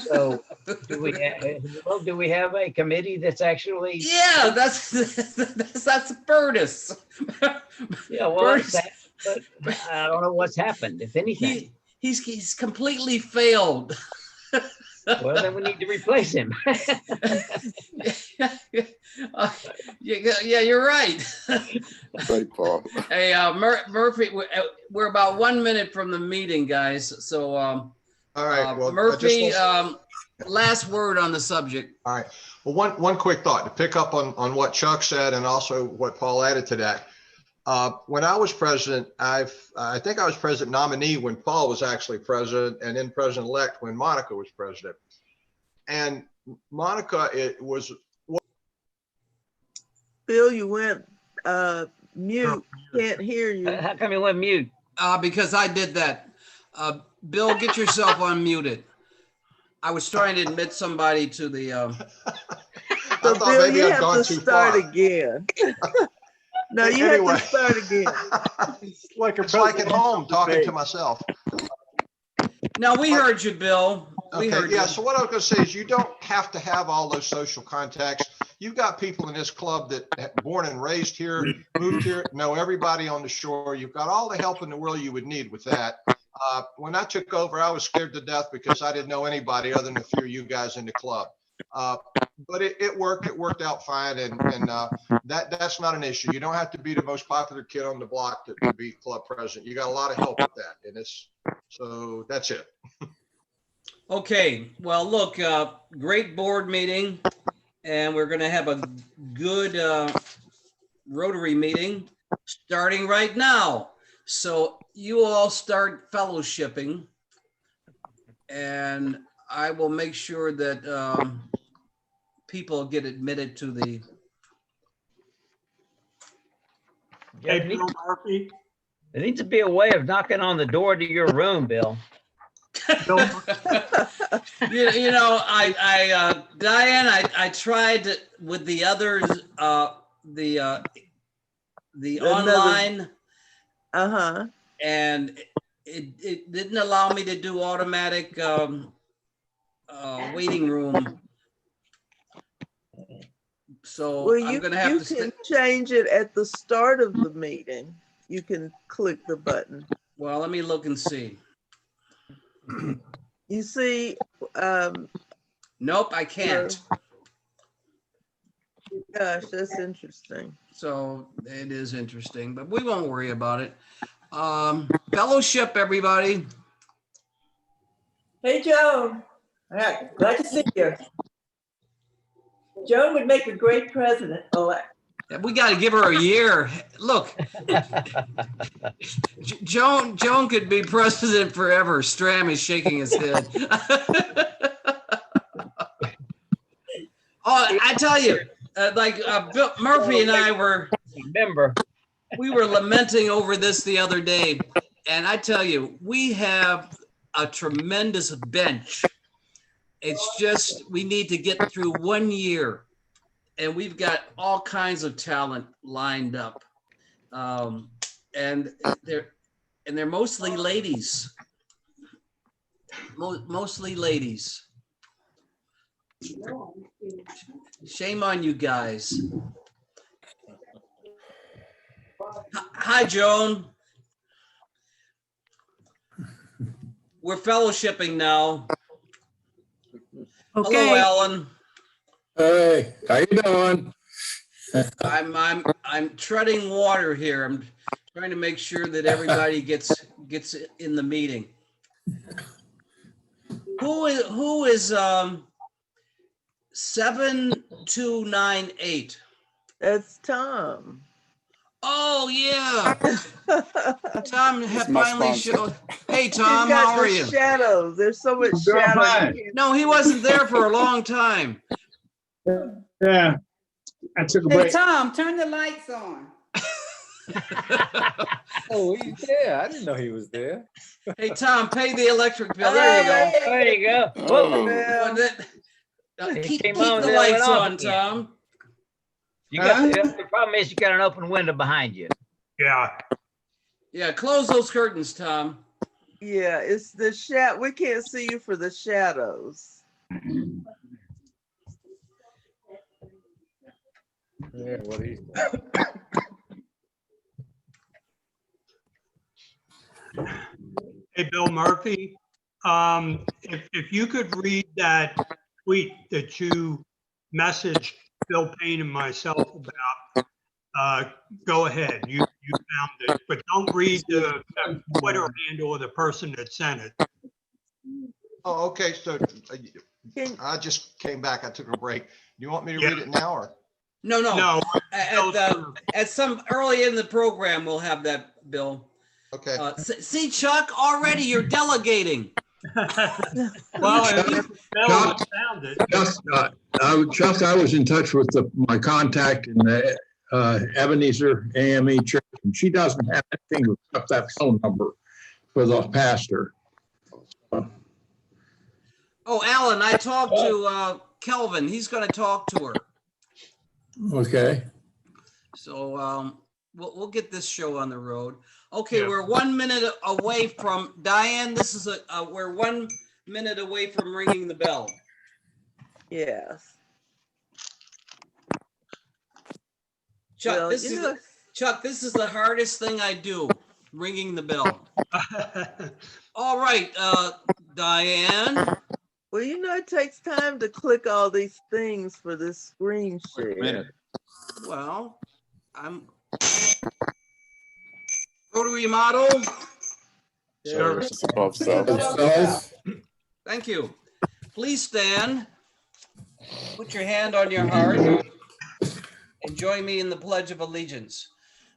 So do we have a committee that's actually? Yeah, that's Burtis. Yeah, well, but I don't know what's happened, if anything. He's completely failed. Well, then we need to replace him. Yeah, you're right. Right, Paul. Hey, Murphy, we're about 1 minute from the meeting, guys. So, All right. Well, Murphy, last word on the subject. All right. Well, one quick thought to pick up on what Chuck said and also what Paul added to that. When I was president, I think I was president nominee when Paul was actually president, and then president-elect when Monica was president. And Monica, it was. Bill, you went mute. Can't hear you. How come you went mute? Because I did that. Bill, get yourself unmuted. I was trying to admit somebody to the. So Bill, you have to start again. No, you have to start again. It's like It's like at home talking to myself. No, we heard you, Bill. We Okay, heard yeah. you. So what I was going to say is you don't have to have all those social contacts. You've got people in this club that born and raised here, moved here, know everybody on the shore. You've got all the help in the world you would need with that. When I took over, I was scared to death because I didn't know anybody other than a few of you guys in the club. But it worked. It worked out fine, and that's not an issue. You don't have to be the most popular kid on the block to be club president. You got a lot of help with that, and so that's it. Okay. Well, look, great board meeting, and we're going to have a good Rotary meeting starting right now. So you all start people get admitted to the, Yeah, Hey, Bill Murphy. there needs to be a way of knocking on the door to your room, Bill. Bill, you know, Diane, I tried with the others, the Another- online, Uh-huh. and it didn't allow me to do automatic waiting room. So Well, I'm you, gonna have you to can stick. change it at the start of the meeting. You can click the button. Well, let me look and see. You see, Nope, I can't. gosh, that's interesting. So it is interesting, but we won't worry about it. Fellowship, everybody. Hey, Joan. Yeah, glad to see you. Joan would make a great president-elect. We got to give her a year. Look, Joan could be president forever. Stram is shaking his head. Oh, I tell you, Bill Murphy and I were lamenting over this the other day, and I tell you, we have a tremendous bench. It's just we need to get through 1 year, and we've got all kinds of talent lined up, and they're mostly ladies. Mostly ladies. Shame on you guys. Hi, Joan. We're fellowshipping now. Okay. Hello, Ellen. Hey, how you doing? I'm treading water here. I'm trying to make sure that everybody gets in the meeting. Who is 7298? That's Tom. Oh yeah, Tom It's my finally sponsor. showed. Hey He's Tom, got how are the you? shadows. There's so much Doing shadow. fine. No, he wasn't there for a long time. Yeah, I took a Hey, break. Tom, turn the lights on. Oh, he's there. I didn't know he was there. Hey Tom, pay the electric bill. There you go. There you go. Oh, Well, Keep came the on, then it lights went off on, again. Tom. You got the problem is you got an open window behind you. yeah, Yeah, close those curtains, Tom. yeah, it's the we can't see you for the shadows. Yeah, what he hey, Bill Murphy, if you could read that tweet that you messaged Bill Payne and myself about, go ahead, you found it, but don't read the Twitter handle of the person that sent it. Oh, okay, so Can, I just came back, I took a break. You want me to Yeah. read it now or? No. No, At some early in the program, we'll have that, Bill. Okay, See, Chuck, already you're delegating. well, if Bill found it. Chuck, I was in touch with my contact in the Ebenezer AME Church, and she doesn't have anything except that phone number for the pastor. Oh, Alan, I talked to Kelvin. He's going to talk to her. Okay. So we'll get this show on the road. Okay, Yeah. we're 1 minute away from Diane. This is we're 1 minute away from ringing the bell. yes. Chuck, Well, this you is know- Chuck. This is the hardest thing I do, ringing the bell. All right, Diane. Well, you know, it takes time to click all these things for this screen share. Well, I'm Rotary model. service above self. Thank you. Please stand. Put your hand on your heart and join me in the Pledge of Allegiance.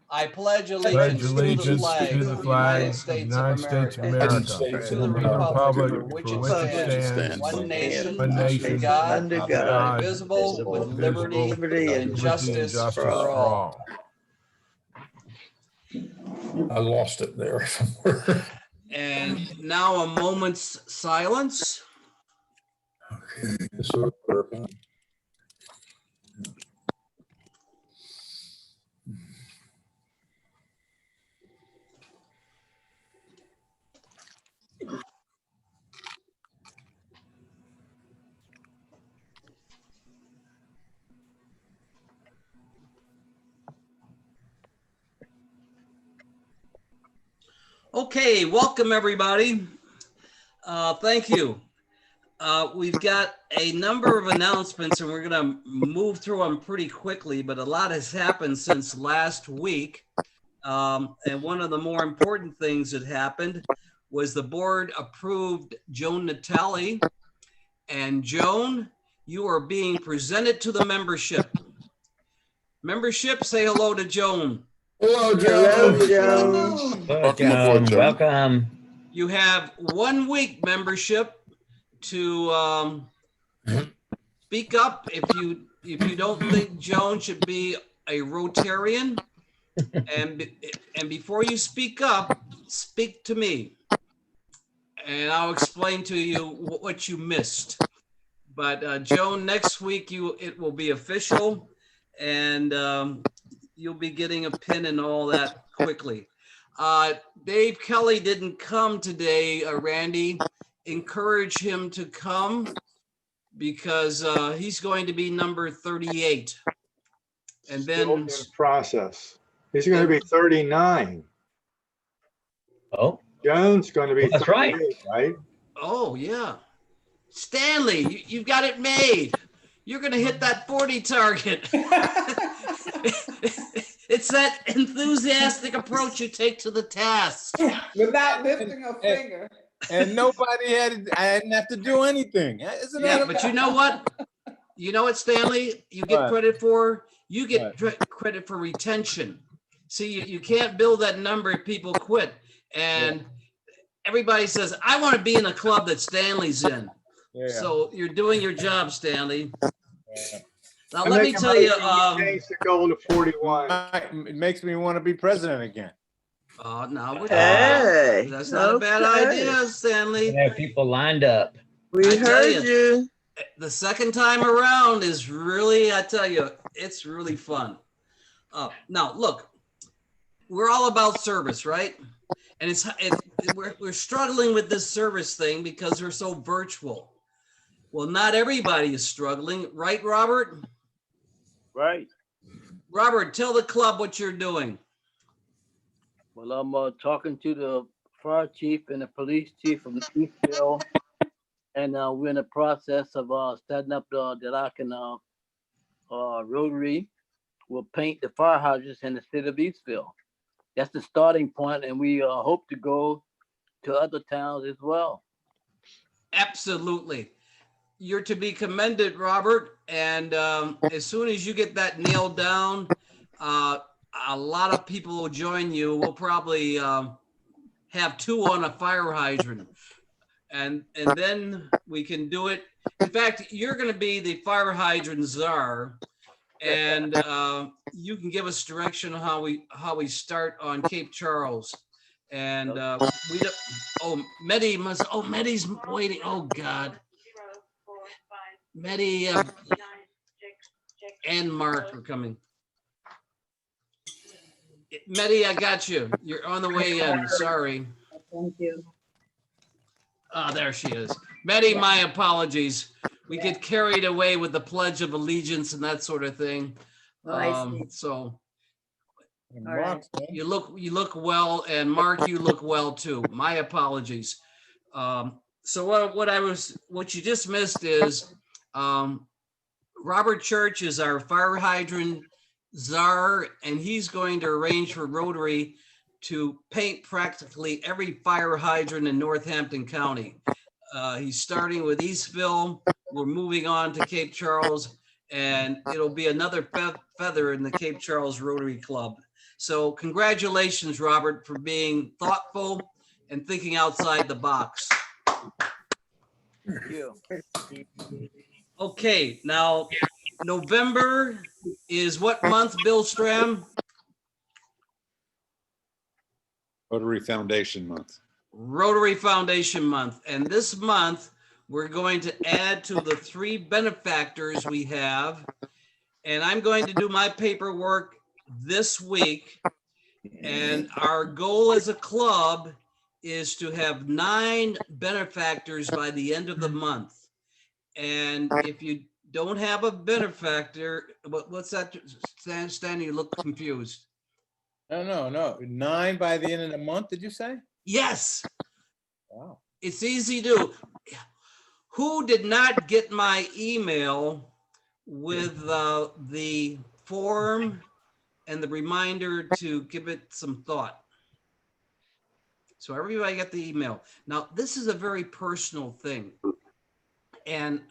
I pledge Pledge allegiance allegiance to the flag of the United States of United America, States to of the America, republic for for which it which it stands, stands, one nation, one nation, under God, under God, indivisible, with liberty liberty and justice for all. I lost it there. And now a moment's silence. So, Okay, welcome everybody. Thank you. We've got a number of announcements and we're gonna move through them pretty quickly, but a lot has happened since last week. And one of the more important things that happened was the board approved Joan Natale. And Joan, you are being presented to the membership. Membership, say hello to Joan. hello, hello, Joe. Joan. Welcome aboard, Joe. Welcome. You have 1 week membership to speak up if you don't think Joan should be a Rotarian, and before you speak up, speak to me, and I'll explain to you what you missed. But Joan, next week it will be official, and you'll be getting a pin and all that quickly. Dave Kelly didn't come today, Randy. Encourage him to come because he's going to be number 38. And Still then in process. He's going to be 39. Oh, Jones going to be that's right. 38, right? oh yeah, Stanley, you've got it made. You're going to hit that 40 target. It's that enthusiastic approach you take to the task. Without lifting a finger. And I didn't have to do anything. Isn't Yeah, that? but you know what? You know what, Stanley? You get What? credit for? You get credit for retention. See, you can't build that number if people quit. And everybody says, I want to be in a club that Stanley's in. Yeah. So you're doing your job, Stanley. Yeah. Now, I let me make a tell you. motion, we change the goal to 41. It makes me want to be president again. No, Hey, that's not a bad okay. idea, Stanley. We have people lined up. We I tell heard you. The second time around is really, I tell you, it's really fun. Now, look, we're all about service, right? And we're struggling with this service thing because we're so virtual. Well, not everybody is struggling, right, Robert? Right. Robert, tell the club what you're doing. Well, I'm talking to the fire chief and the police chief from Eastville, and we're in the process of setting up that I can Rotary will paint the fire hydrants in the city of Eastville. That's the starting point, and we hope to go to other towns as well. Absolutely. You're to be commended, Robert. And as soon as you get that nailed down, a lot of people will join you. We'll probably have 2 on a fire hydrant. And then we can do it. In fact, you're going to be the fire hydrant czar. And you can give us direction on how we start on Cape Charles. And we don't, Medi's waiting. Oh God. Medi and Mark are coming. Medi, I got you. You're on the way in. Sorry. Thank you. Oh, there she is. Medi, my apologies. We get carried away with the Pledge of Allegiance and that sort of thing. So you look well, and Mark, you look well too. My apologies. So what you just missed is Robert Church is our fire hydrant czar, and he's going to arrange for Rotary to paint practically every fire hydrant in Northampton County. He's starting with Eastville. We're moving on to Cape Charles, and it'll be another feather in the Cape Charles Rotary Club. So congratulations, Robert, for being thoughtful and thinking outside the box. Thank you. Okay, now November is what month, Bill Stram? Rotary Foundation Month. Rotary Foundation Month. And this month, we're going to add to the 3 benefactors we have. And I'm going to do my paperwork this week. And our goal as a club is to have 9 benefactors by the end of the month. And if you don't have a benefactor, what's that? Stan, you look confused. No. 9 by the end of the month, did you say? Yes. Wow. It's easy to. Who did not get my email with the form and the reminder to give it some thought? So everybody got the email. Now, this is a very personal thing. And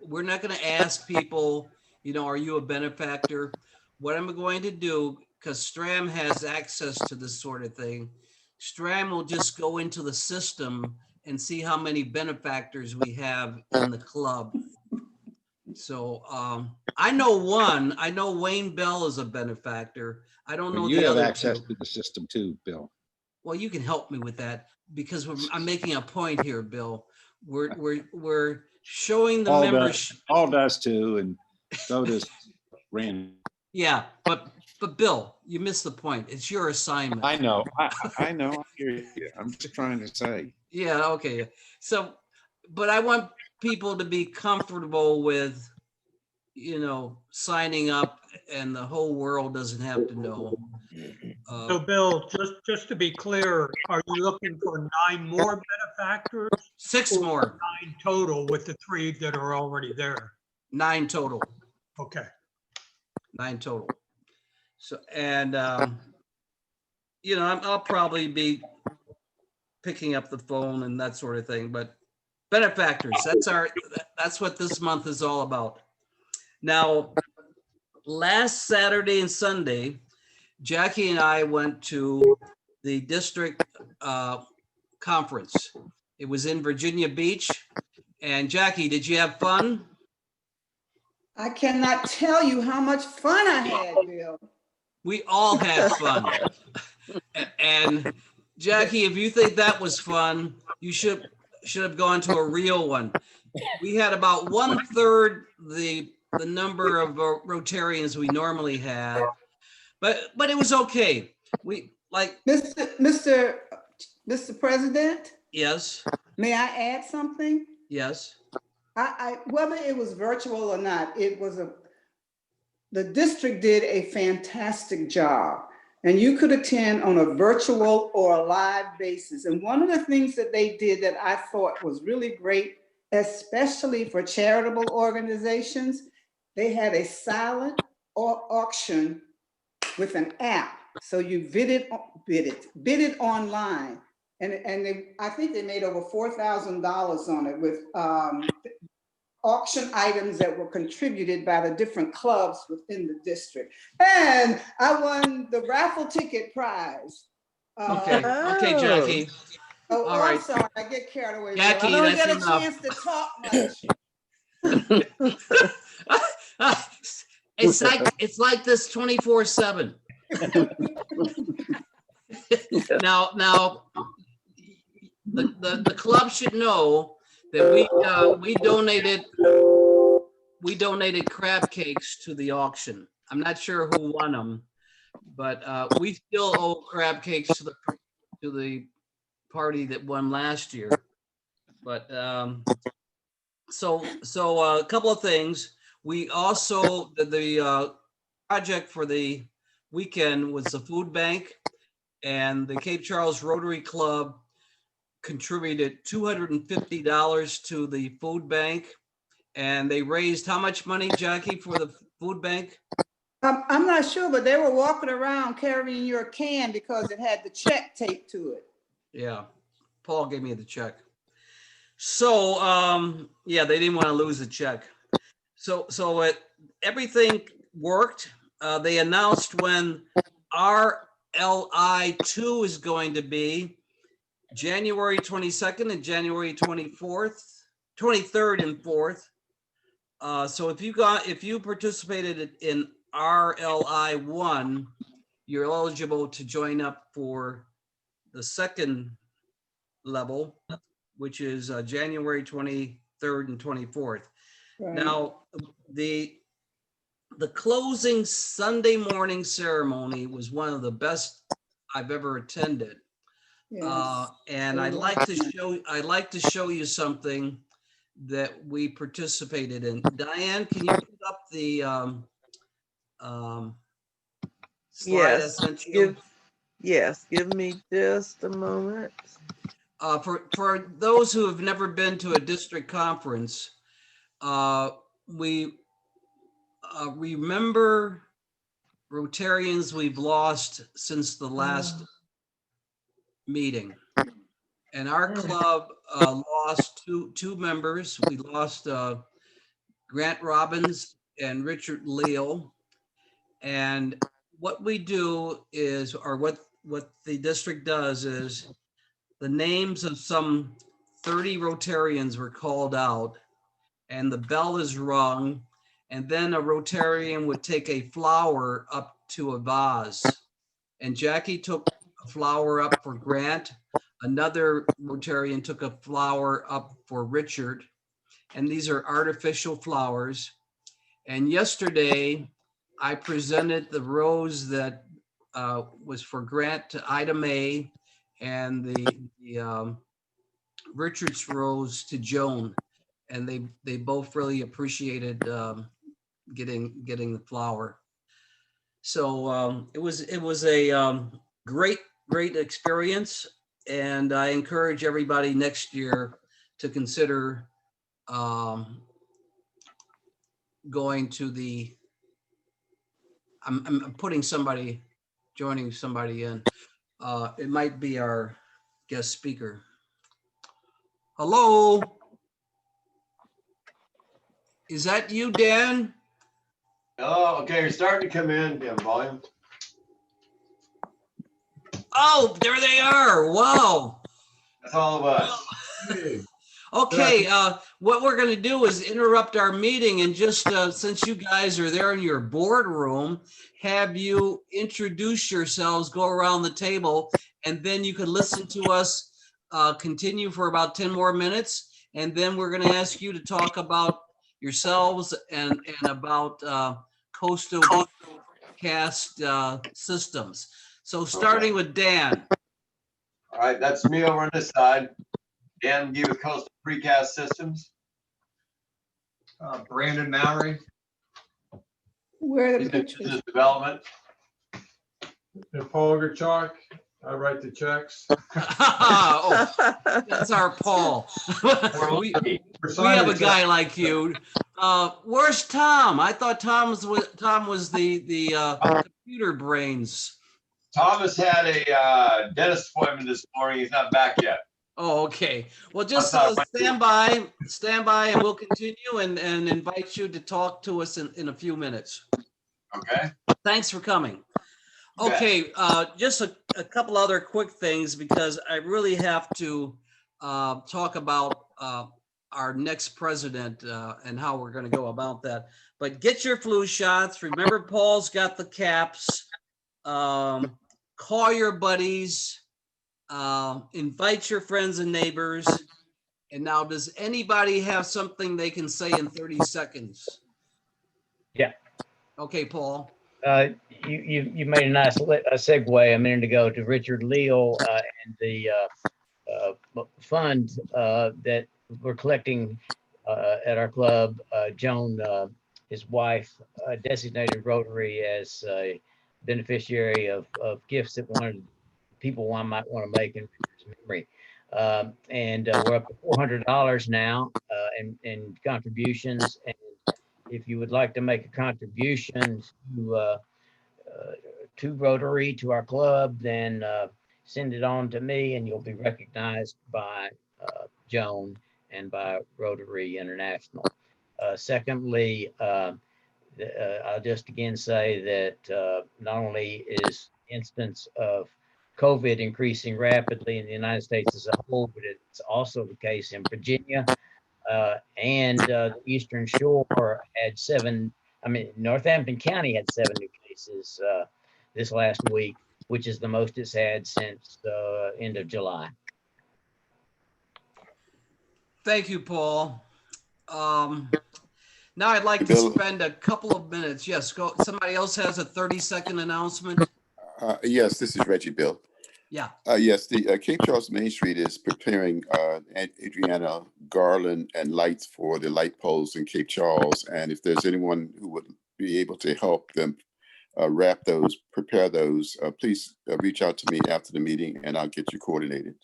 we're not going to ask people, are you a benefactor? What I'm going to do, because Stram has access to this sort of thing, Stram will just go into the system and see how many benefactors we have in the club. So I know one. I know Wayne Bell is a benefactor. I don't know Well, the you have other access 2. to the system too, Bill. Well, you can help me with that because I'm making a point here, Bill. We're showing the members. All does too, and so does Randy. Yeah, but Bill, you missed the point. It's your assignment. I know. I know. I hear you. I'm just trying to say. Yeah, okay. So, but I want people to be comfortable with, signing up, and the whole world doesn't have to know. So Bill, just to be clear, are you looking for 9 more benefactors? 6 more. 9 total with the 3 that are already there? 9 total. Okay. 9 total. So, and I'll probably be picking up the phone and that sort of thing, but benefactors, that's what this month is all about. Now, last Saturday and Sunday, Jackie and I went to the district conference. It was in Virginia Beach. And Jackie, did you have fun? I cannot tell you how much fun I had, Bill. We all had fun. And Jackie, if you think that was fun, you should have gone to a real one. We had about 1/3 the number of Rotarians we normally have, but it was okay. We like Mr. President, yes, may I add something? yes. I whether it was virtual or not, the district did a fantastic job. And you could attend on a virtual or a live basis. And one of the things that they did that I thought was really great, especially for charitable organizations, they had a silent auction with an app. So you bid it online. And I think they made over $4,000 on it with auction items that were contributed by the different clubs within the district. And I won the raffle ticket prize. Okay, Jackie. Oh, all right. I'm sorry, I get carried away. Jackie, I don't get a enough. chance to talk much. It's like this 24/7. Now, the club should know that we donated crab cakes to the auction. I'm not sure who won them, but we still owe crab cakes to the party that won last year. But so a couple of things. We also the project for the weekend was the food bank, and the Cape Charles Rotary Club contributed $250 to the food bank, and they raised how much money, Jackie, for the food bank? I'm not sure, but they were walking around carrying your can because it had the check taped to it. Yeah, Paul gave me the check. So yeah, they didn't want to lose the check. So everything worked. They announced when our RLI2 is going to be January 22nd and January 23rd and 4th. So if you participated in RLI1, you're eligible to join up for the second level, which is January 23rd and 24th. Right. Now, the closing Sunday morning ceremony was one of the best I've ever attended. Yes. And I'd like to show you something that we participated in. Diane, can you put up the slide I Yes, sent you? give me just a moment. For those who have never been to a district conference, we remember Rotarians we've lost since the last meeting. And our club lost two members. We lost Grant Robbins and Richard Leal. And what we do is, or what the district does is, the names of some 30 Rotarians were called out and the bell is rung, and then a Rotarian would take a flower up to a vase. And Jackie took a flower up for Grant. Another Rotarian took a flower up for Richard. And these are artificial flowers. And yesterday, I presented the rose that was for Grant to Ida Mae, and the Richard's rose to Joan. And they both really appreciated getting the flower. So it was a great experience, and I encourage everybody next year to consider going to the. I'm joining somebody in. It might be our guest speaker. Hello. Is that you, Dan? Oh, okay. You're starting to come in, dim volume. Oh, there they are. Wow. That's all of us. Okay, what we're going to do is interrupt our meeting and just since you guys are there in your boardroom, have you introduce yourselves, go around the table, and then you can listen to us continue for about 10 more minutes. And then we're going to ask you to talk about yourselves and about coastal cast systems. So starting with Dan. All right, that's me over on this side. Dan McGee with Coastal Precast Systems. Brandon Mallory. Where are the He's in pictures? business development. And Paul Gerchuk, I write the checks. Oh, that's our Paul. we have a guy like you. Where's Tom? I thought Tom was the computer brains. Thomas had a dentist appointment this morning. He's not back yet. Oh, okay. Well, just stand by, and we'll continue and invite you to talk to us in a few minutes. Okay. Thanks for coming. Okay, just a couple other quick things, because I really have to talk about our next president and how we're going to go about that. But get your flu shots. Remember, Paul's got the caps. Call your buddies. Invite your friends and neighbors. And now, does anybody have something they can say in 30 seconds? Yeah. Okay, Paul. You made a nice segue a minute ago to Richard Leal and the fund that we're collecting at our club. Joan, his wife, designated Rotary as a beneficiary of gifts that people might want to make in Richard's memory. And we're up to $400 now in contributions. And if you would like to make a contribution to Rotary, to our club, then send it on to me and you'll be recognized by Joan and by Rotary International. Secondly, I'll just again say that not only is instance of COVID increasing rapidly in the United States as a whole, but it's also the case in Virginia. And the Eastern Shore had Northampton County had 7 new cases this last week, which is the most it's had since the end of July. Thank you, Paul. Now I'd like to Bill. spend a couple of minutes. Yes, go. Somebody else has a 30-second announcement. Yes, this is Reggie, Bill. Yeah. Yes, the Cape Charles Main Street is preparing Adriana garland and lights for the light poles in Cape Charles. And if there's anyone who would be able to help them prepare those, please reach out to me after the meeting and I'll get you coordinated.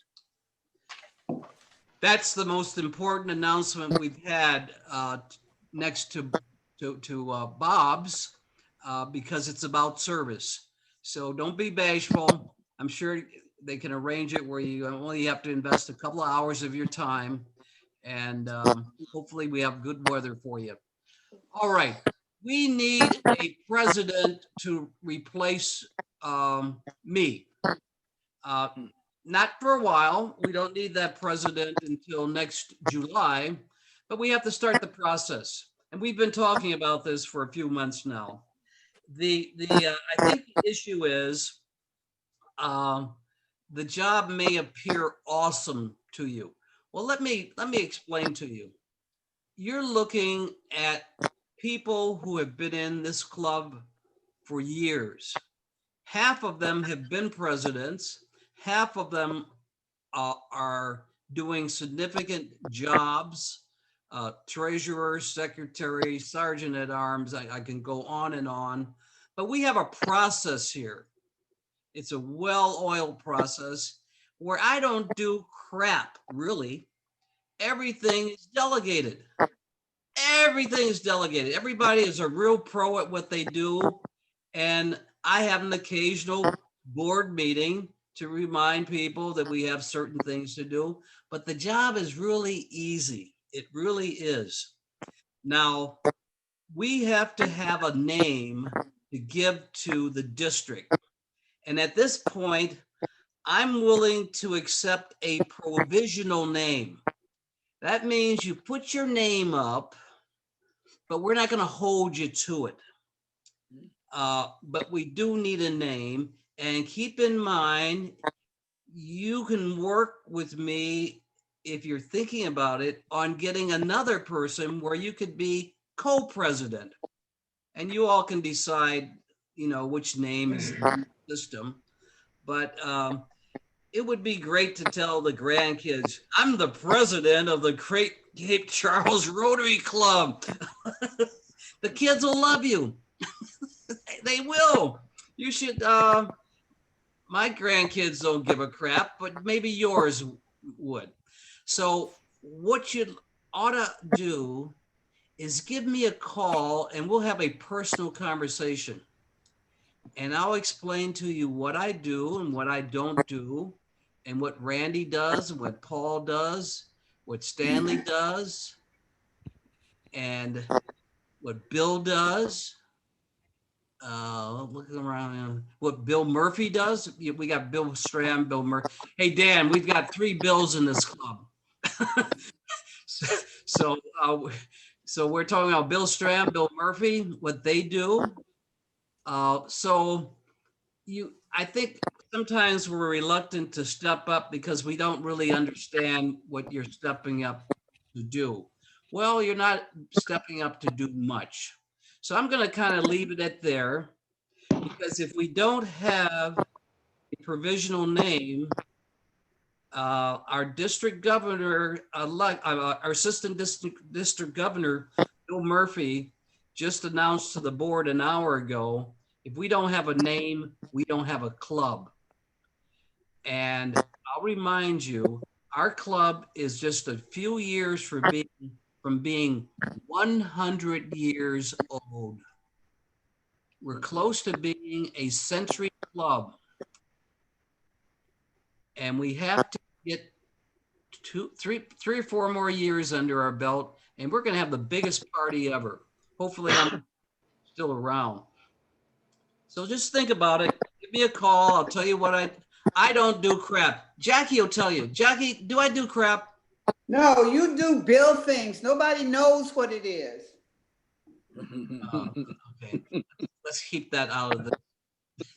That's the most important announcement we've had next to Bob's because it's about service. So don't be bashful. I'm sure they can arrange it where you only have to invest a couple of hours of your time, and hopefully we have good weather for you. All right, we need a president to replace me. Not for a while. We don't need that president until next July, but we have to start the process. And we've been talking about this for a few months now. I think the issue is the job may appear awesome to you. Well, let me explain to you. You're looking at people who have been in this club for years. Half of them have been presidents. Half of them are doing significant jobs, treasurer, secretary, sergeant at arms. I can go on and on, but we have a process here. It's a well-oiled process where I don't do crap, really. Everything is delegated. Everything is delegated. Everybody is a real pro at what they do. And I have an occasional board meeting to remind people that we have certain things to do, but the job is really easy. It really is. Now, we have to have a name to give to the district. And at this point, I'm willing to accept a provisional name. That means you put your name up, but we're not going to hold you to it. But we do need a name. And keep in mind, you can work with me if you're thinking about it on getting another person where you could be co-president. And you all can decide, which name is the system. But it would be great to tell the grandkids, I'm the president of the Cape Charles Rotary Club. The kids will love you. They will. You should, my grandkids don't give a crap, but maybe yours would. So what you ought to do is give me a call and we'll have a personal conversation. And I'll explain to you what I do and what I don't do, and what Randy does, and what Paul does, what Stanley does, and what Bill does. Looking around, what Bill Murphy does. We got Bill Stram, Bill Murphy. Hey, Dan, we've got 3 Bills in this club. So we're talking about Bill Stram, Bill Murphy, what they do. I think sometimes we're reluctant to step up because we don't really understand what you're stepping up to do. Well, you're not stepping up to do much. So I'm going to kind of leave it at there, because if we don't have a provisional name, our district governor, our assistant district governor, Bill Murphy, just announced to the board an hour ago, if we don't have a name, we don't have a club. And I'll remind you, our club is just a few years from being 100 years old. We're close to being a century club. And we have to get 3 or 4 more years under our belt, and we're going to have the biggest party ever. Hopefully I'm still around. So just think about it. Give me a call. I'll tell you what I don't do crap. Jackie will tell you. Jackie, do I do crap? No, you do bill things. Nobody knows what it is. Okay, let's keep that out of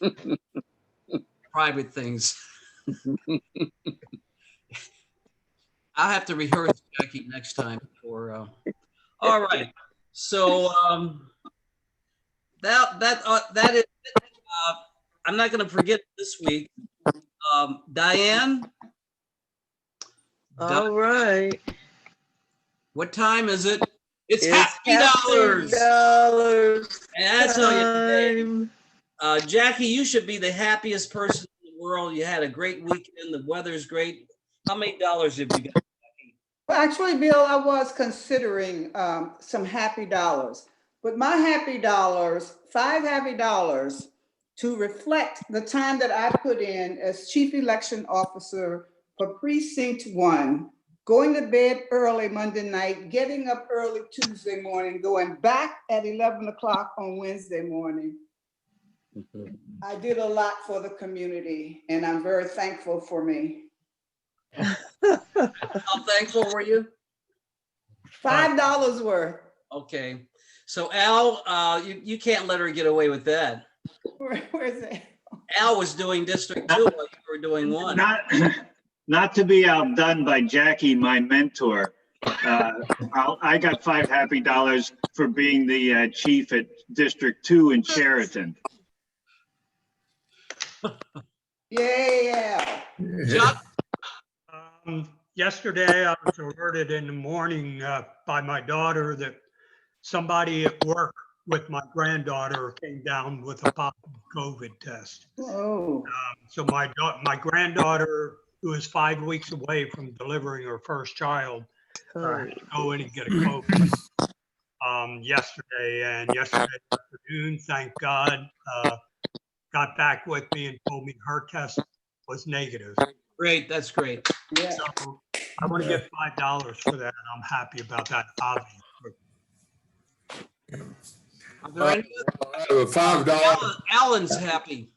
the private things. I'll have to rehearse, Jackie, next time for, all right. So, that is, I'm not gonna forget this week. Diane? All right. What time is it? It's It's Happy Dollars. dollars And that's how you today. time. Jackie, you should be the happiest person in the world. You had a great weekend. The weather's great. How many dollars have you got? Well, actually, Bill, I was considering some happy dollars, but my happy dollars, 5 happy dollars to reflect the time that I put in as chief election officer for precinct 1, going to bed early Monday night, getting up early Tuesday morning, going back at 11 o'clock on Wednesday morning. I did a lot for the community, and I'm very thankful for me. How thankful were you? $5 worth. Okay. So Al, you can't let her get away with that. Where's it? Al was doing District 2 while you were doing 1. Not to be outdone by Jackie, my mentor. I got 5 happy dollars for being the chief at District 2 in Sheraton. Yeah. Chuck? Yesterday, I was alerted in the morning by my daughter that somebody at work with my granddaughter came down with a positive COVID test. Oh. So my granddaughter, who is 5 weeks away from delivering her first child, had to go in and get a COVID yesterday. And yesterday afternoon, thank God, got back with me and told me her test was negative. Great, that's great. Yeah. So I want to get $5 for that, and I'm happy about that, obviously. Are there any I have a $5. Alan's happy.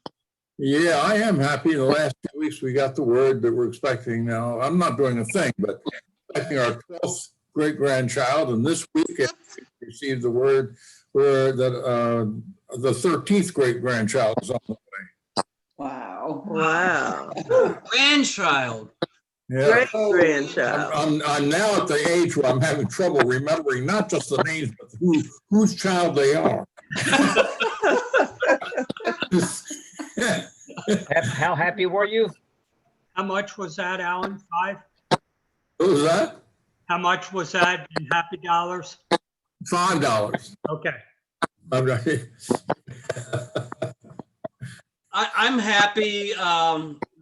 Yeah, I am happy. In the last 2 weeks, we got the word that we're expecting now. I'm not doing a thing, but expecting our 12th great grandchild. And this weekend, we received the word where that the 13th great grandchild is on the way. Wow. Wow. Grandchild. Yeah. Great grandchild. I'm now at the age where I'm having trouble remembering not just the names, but whose child they are. How happy were you? How much was that, Alan? 5? What was that? How much was that in happy dollars? $5. Okay. I'm happy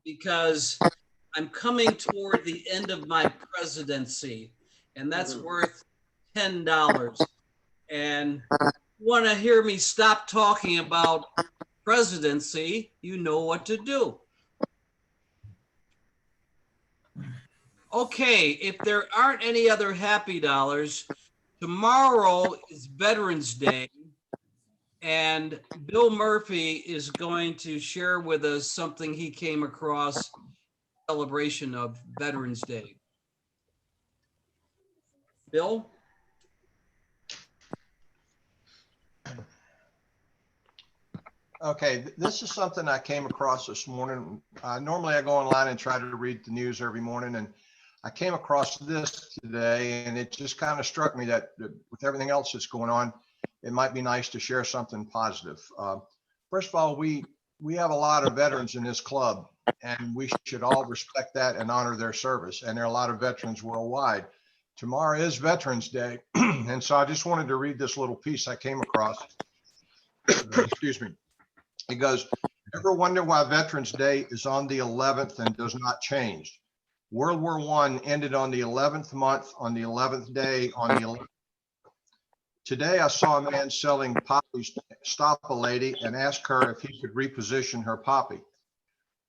because I'm coming toward the end of my presidency, and that's worth $10. And want to hear me stop talking about presidency, you know what to do. Okay, if there aren't any other happy dollars, tomorrow is Veterans Day, and Bill Murphy is going to share with us something he came across celebration of Veterans Day. Bill? Okay, this is something I came across this morning. Normally I go online and try to read the news every morning, and I came across this today, and it just kind of struck me that with everything else that's going on, it might be nice to share something positive. First of all, we have a lot of veterans in this club, and we should all respect that and honor their service. And there are a lot of veterans worldwide. Tomorrow is Veterans Day, and so I just wanted to read this little piece I came across. Excuse me. It goes, ever wonder why Veterans Day is on the 11th and does not change? World War I ended on the 11th month, on the 11th day, on the 11th. Today, I saw a man selling poppies stop a lady and ask her if he could reposition her poppy.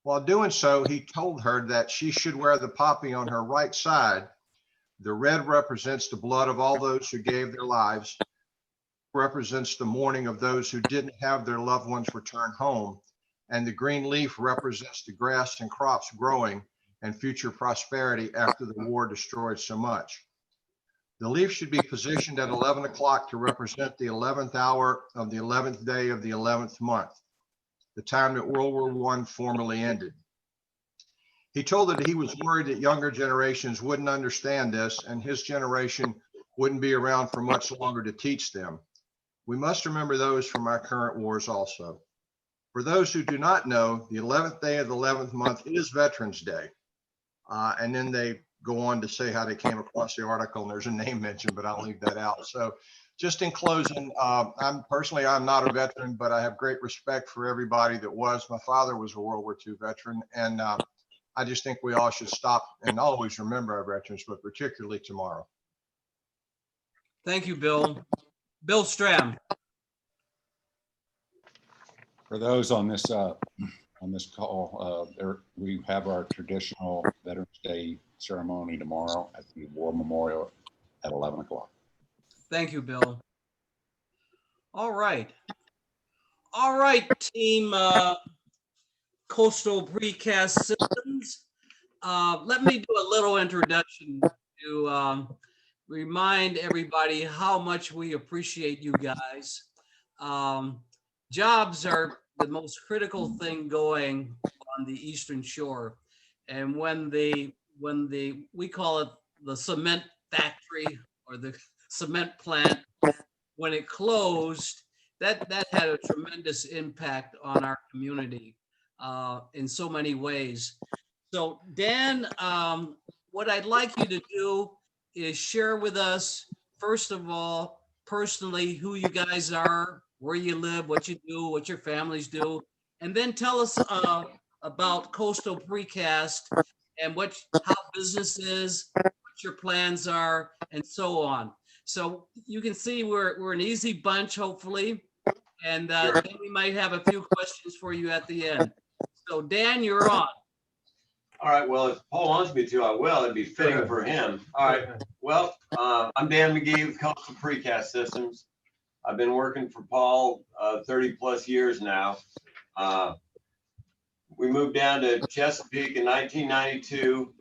While doing so, he told her that she should wear the poppy on her right side. The red represents the blood of all those who gave their lives, represents the mourning of those who didn't have their loved ones return home, and the green leaf represents the grass and crops growing and future prosperity after the war destroyed so much. The leaf should be positioned at 11 o'clock to represent the 11th hour of the 11th day of the 11th month, the time that World War I formally ended. He told that he was worried that younger generations wouldn't understand this and his generation wouldn't be around for much longer to teach them. We must remember those from our current wars also. For those who do not know, the 11th day of the 11th month is Veterans Day. And then they go on to say how they came across the article, and there's a name mentioned, but I'll leave that out. So just in closing, I'm not a veteran, but I have great respect for everybody that was. My father was a World War II veteran, and I just think we all should stop and always remember our veterans, but particularly tomorrow. Thank you, Bill. Bill Stram. For those on this call, we have our traditional Veterans Day ceremony tomorrow at the War Memorial at 11 o'clock. Thank you, Bill. All right. All right, team Coastal Precast Systems. Let me do a little introduction to remind everybody how much we appreciate you guys. Jobs are the most critical thing going on the Eastern Shore. And when we call it the cement factory or the cement plant, when it closed, that had a tremendous impact on our community in so many ways. So Dan, what I'd like you to do is share with us, first of all, personally, who you guys are, where you live, what you do, what your families do, and then tell us about Coastal Precast and how business is, what your plans are, and so on. So you can see we're an easy bunch, hopefully, and then we might have a few questions for you at the end. So Dan, you're on. All right, well, if Paul wants me to, I will. It'd be fitting for him. All right, well, I'm Dan McGee with Coastal Precast Systems. I've been working for Paul 30 plus years now. We moved down to Chesapeake in 1992.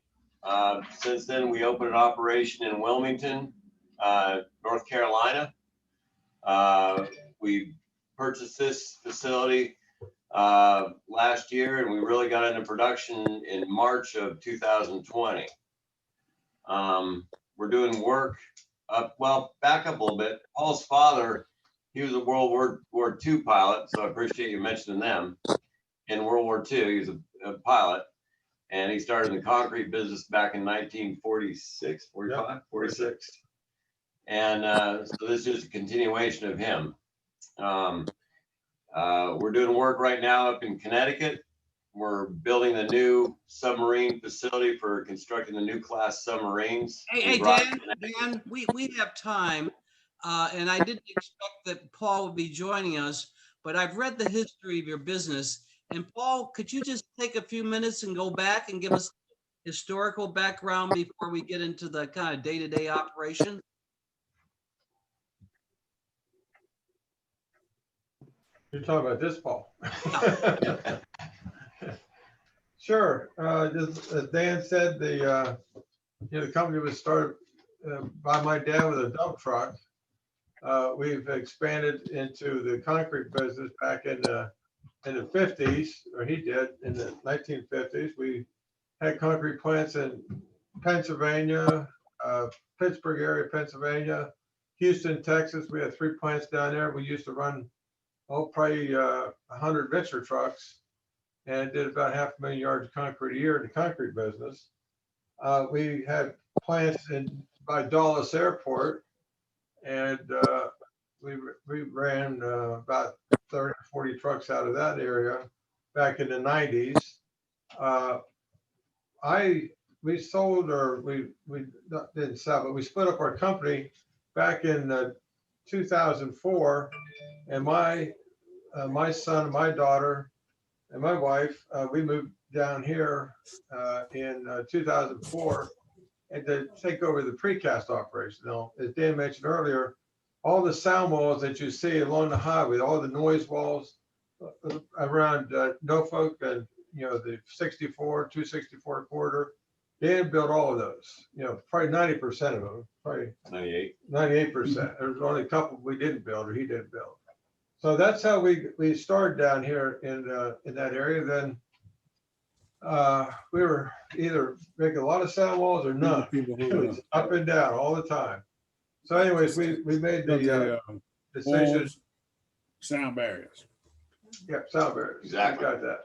Since then, we opened an operation in Wilmington, North Carolina. We purchased this facility last year, and we really got into production in March of 2020. We're doing work well, back up a little bit. Paul's father, he was a World War II pilot, so I appreciate you mentioning them. In World War II, he was a pilot, and he started in the concrete business back in 1946, 45, 46. And so this is a continuation of him. We're doing work right now up in Connecticut. We're building the new submarine facility for constructing the new class submarines. Hey, Dan, we have time, and I didn't expect that Paul would be joining us, but I've read the history of your business. And Paul, could you just take a few minutes and go back and give us historical background before we get into the kind of day-to-day operation? You're talking about this, Paul. Sure. As Dan said, the company was started by my dad with a dump truck. We've expanded into the concrete business back in the 50s, or he did in the 1950s. We had concrete plants in Pennsylvania, Pittsburgh area, Pennsylvania, Houston, Texas. We had 3 plants down there. We used to run probably 100 mixer trucks and did about 500,000 yards of concrete a year in the concrete business. We had plants by Dulles Airport, and we ran about 30 or 40 trucks out of that area back in the 90s. We sold, or we didn't sell, but we split up our company back in 2004, and my son, my daughter, and my wife, we moved down here in 2004 and to take over the precast operation. Now, as Dan mentioned earlier, all the sound walls that you see along the highway, all the noise walls, around Norfolk and, the 264 corridor. Dan built all of those, probably 90% of them, probably 98%. There's only a couple we didn't build or he didn't build. So that's how we started down here in that area. Then we were either making a lot of sound walls or none. It was up and down all the time. So anyways, we made the decision. Walls, sound barriers. Yep, sound barriers. Exactly. Got that.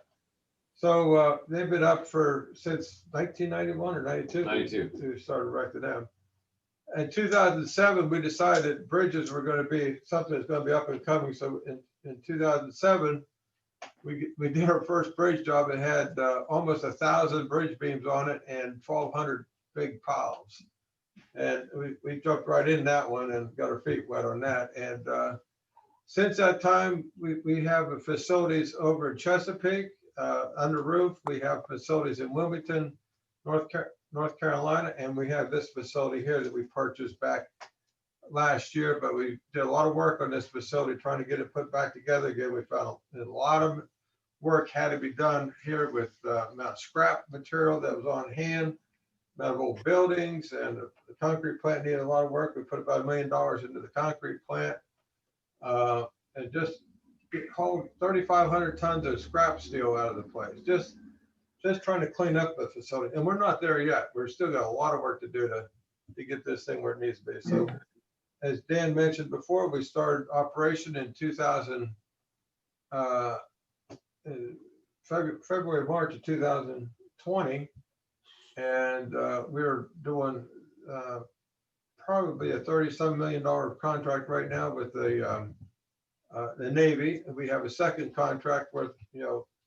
So they've been up since 1991 or 92. 92. We started erecting them. In 2007, we decided bridges were going to be something that's going to be up and coming. So in 2007, we did our first bridge job. It had almost 1,000 bridge beams on it and 1,200 big piles. And we jumped right in that one and got our feet wet on that. And since that time, we have facilities over in Chesapeake under roof. We have facilities in Wilmington, North Carolina, and we have this facility here that we purchased back last year, but we did a lot of work on this facility trying to get it put back together again. We found a lot of work had to be done here with amount of scrap material that was on hand, amount of old buildings, and the concrete plant needed a lot of work. We put about $1 million into the concrete plant and just hauled 3,500 tons of scrap steel out of the place. Just trying to clean up the facility. And we're not there yet. We're still got a lot of work to do to get this thing where it needs to be. So as Dan mentioned before, we started operation in February, March of 2020. And we were doing probably a $30-some million contract right now with the Navy. We have a second contract worth,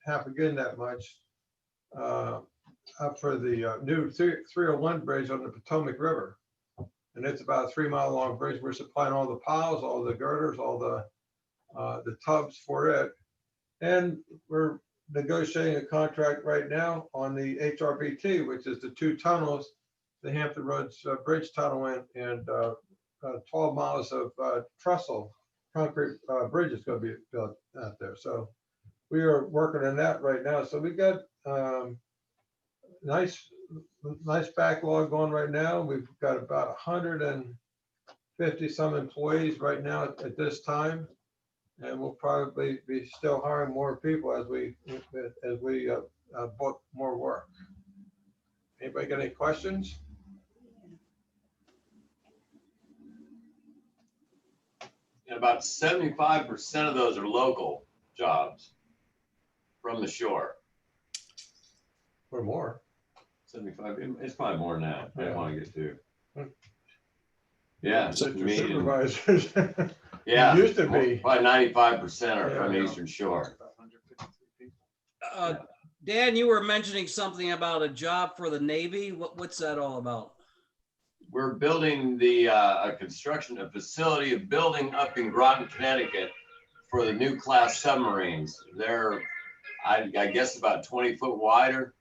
half again that much up for the new 301 bridge on the Potomac River. And it's about a 3-mile long bridge. We're supplying all the piles, all the girders, all the tubs for it. And we're negotiating a contract right now on the HRBT, which is the 2 tunnels, the Hampton Roads Bridge Tunnel and 12 miles of trestle concrete bridge is going to be built out there. So we are working on that right now. So we've got nice backlog going right now. We've got about 150 some employees right now at this time, and we'll probably be still hiring more people as we book more work. Anybody got any questions? And about 75% of those are local jobs from the shore. Or more. 75, it's probably more than that. I don't want to get too. Yeah, supervisors. Yeah, used to be. Probably 95% are from the Eastern Shore. Dan, you were mentioning something about a job for the Navy. What's that all about? We're building a facility, a building up in Groton, Connecticut for the new class submarines. They're, I guess, about 20 foot wider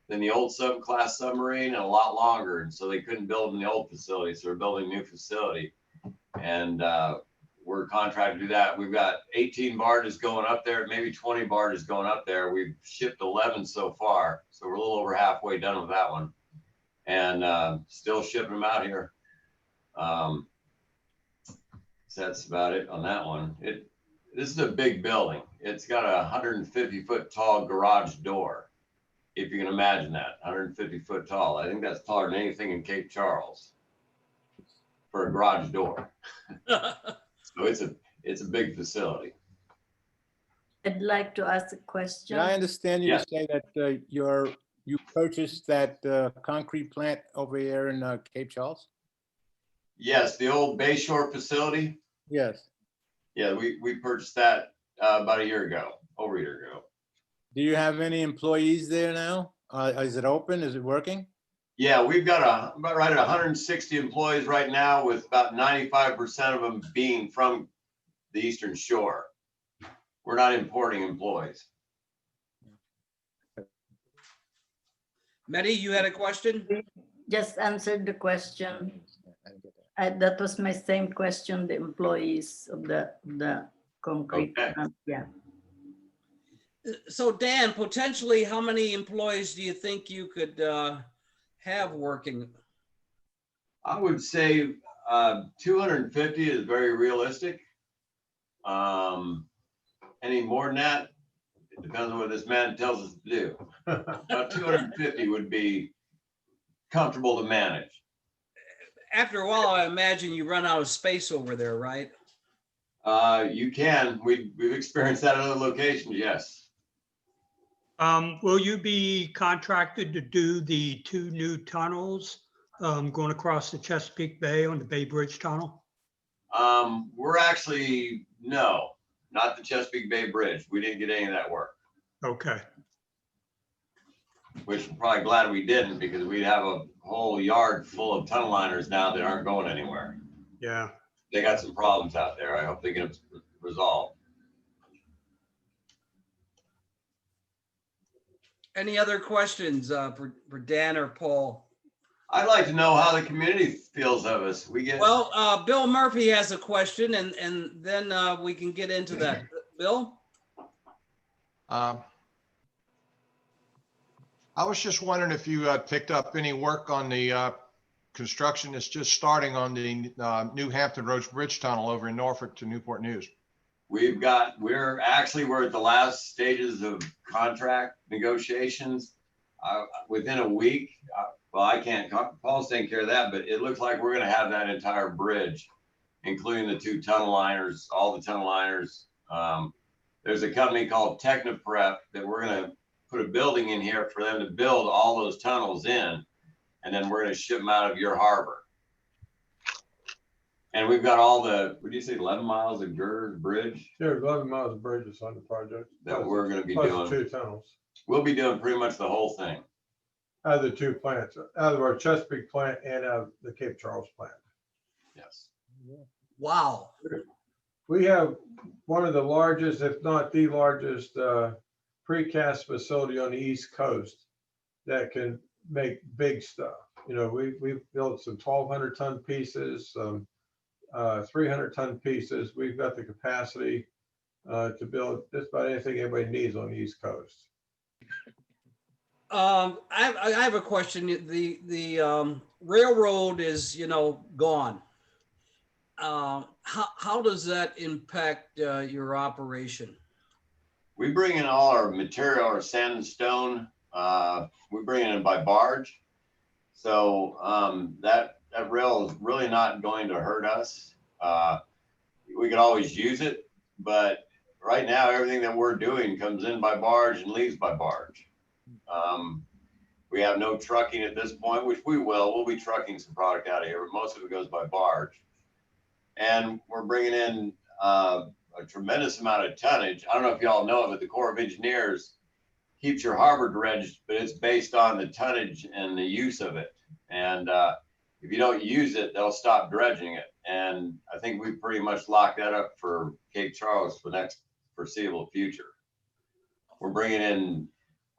than the old subclass submarine and a lot longer. And so they couldn't build in the old facility. So we're building a new facility. And we're contracted to do that. We've got 18 barges going up there, maybe 20 barges going up there. We've shipped 11 so far. So we're a little over halfway done with that one. And still shipping them out here. So that's about it on that one. This is a big building. It's got a 150-foot tall garage door. If you can imagine that, 150 foot tall. I think that's taller than anything in Cape Charles for a garage door. So it's a big facility. I'd like to ask a question. Did I understand you to say that you purchased that concrete plant over here in Cape Charles? Yes, the old Bayshore facility. Yes. Yeah, we purchased that about over a year ago. Do you have any employees there now? Is it open? Is it working? Yeah, we've got about right at 160 employees right now, with about 95% of them being from the Eastern Shore. We're not importing employees. Mehdi, you had a question? Just answered the question. That was my same question, the employees of the concrete. Okay. Yeah. So Dan, potentially, how many employees do you think you could have working? I would say 250 is very realistic. Any more than that, it depends on what this man tells us to do. About 250 would be comfortable to manage. After a while, I imagine you run out of space over there, right? You can. We've experienced that at other locations, yes. Will you be contracted to do the 2 new tunnels going across the Chesapeake Bay on the Bay Bridge Tunnel? We're actually, no, not the Chesapeake Bay Bridge. We didn't get any of that work. Okay. Which we're probably glad we didn't, because we'd have a whole yard full of tunnel liners now that aren't going anywhere. Yeah. They got some problems out there. I hope they get them resolved. Any other questions for Dan or Paul? I'd like to know how the community feels of us. We get Well, Bill Murphy has a question, and then we can get into that. Bill? I was just wondering if you picked up any work on the construction that's just starting on the New Hampton Roads Bridge Tunnel over in Norfolk to Newport News. we're at the last stages of contract negotiations. Within a week, well, I can't, Paul's taking care of that, but it looks like we're gonna have that entire bridge, including the 2 tunnel liners, all the tunnel liners. There's a company called Technoprep that we're gonna put a building in here for them to build all those tunnels in, and then we're gonna ship them out of your harbor. And we've got all the, what do you say, 11 miles of girder bridge? There's 11 miles of bridges on the project. That we're gonna be plus doing. 2 tunnels. We'll be doing pretty much the whole thing. Out of the 2 plants, out of our Chesapeake plant and out of the Cape Charles plant. Yes. Wow. We have one of the largest, if not the largest, precast facility on the East Coast that can make big stuff. You know, we've built some 1,200 ton pieces, some 300 ton pieces. We've got the capacity to build just about anything anybody needs on the East Coast. I have a question. The railroad is, gone. How does that impact your operation? We bring in all our material, our sand and stone. We bring it in by barge. So that rail is really not going to hurt us. We could always use it, but right now everything that we're doing comes in by barge and leaves by barge. We have no trucking at this point, which we will. We'll be trucking some product out of here, but most of it goes by barge. And we're bringing in a tremendous amount of tonnage. I don't know if y'all know it, but the Corps of Engineers keeps your harbor dredged, but it's based on the tonnage and the use of it. And if you don't use it, they'll stop dredging it. And I think we pretty much locked that up for Cape Charles for the next foreseeable future. We're bringing in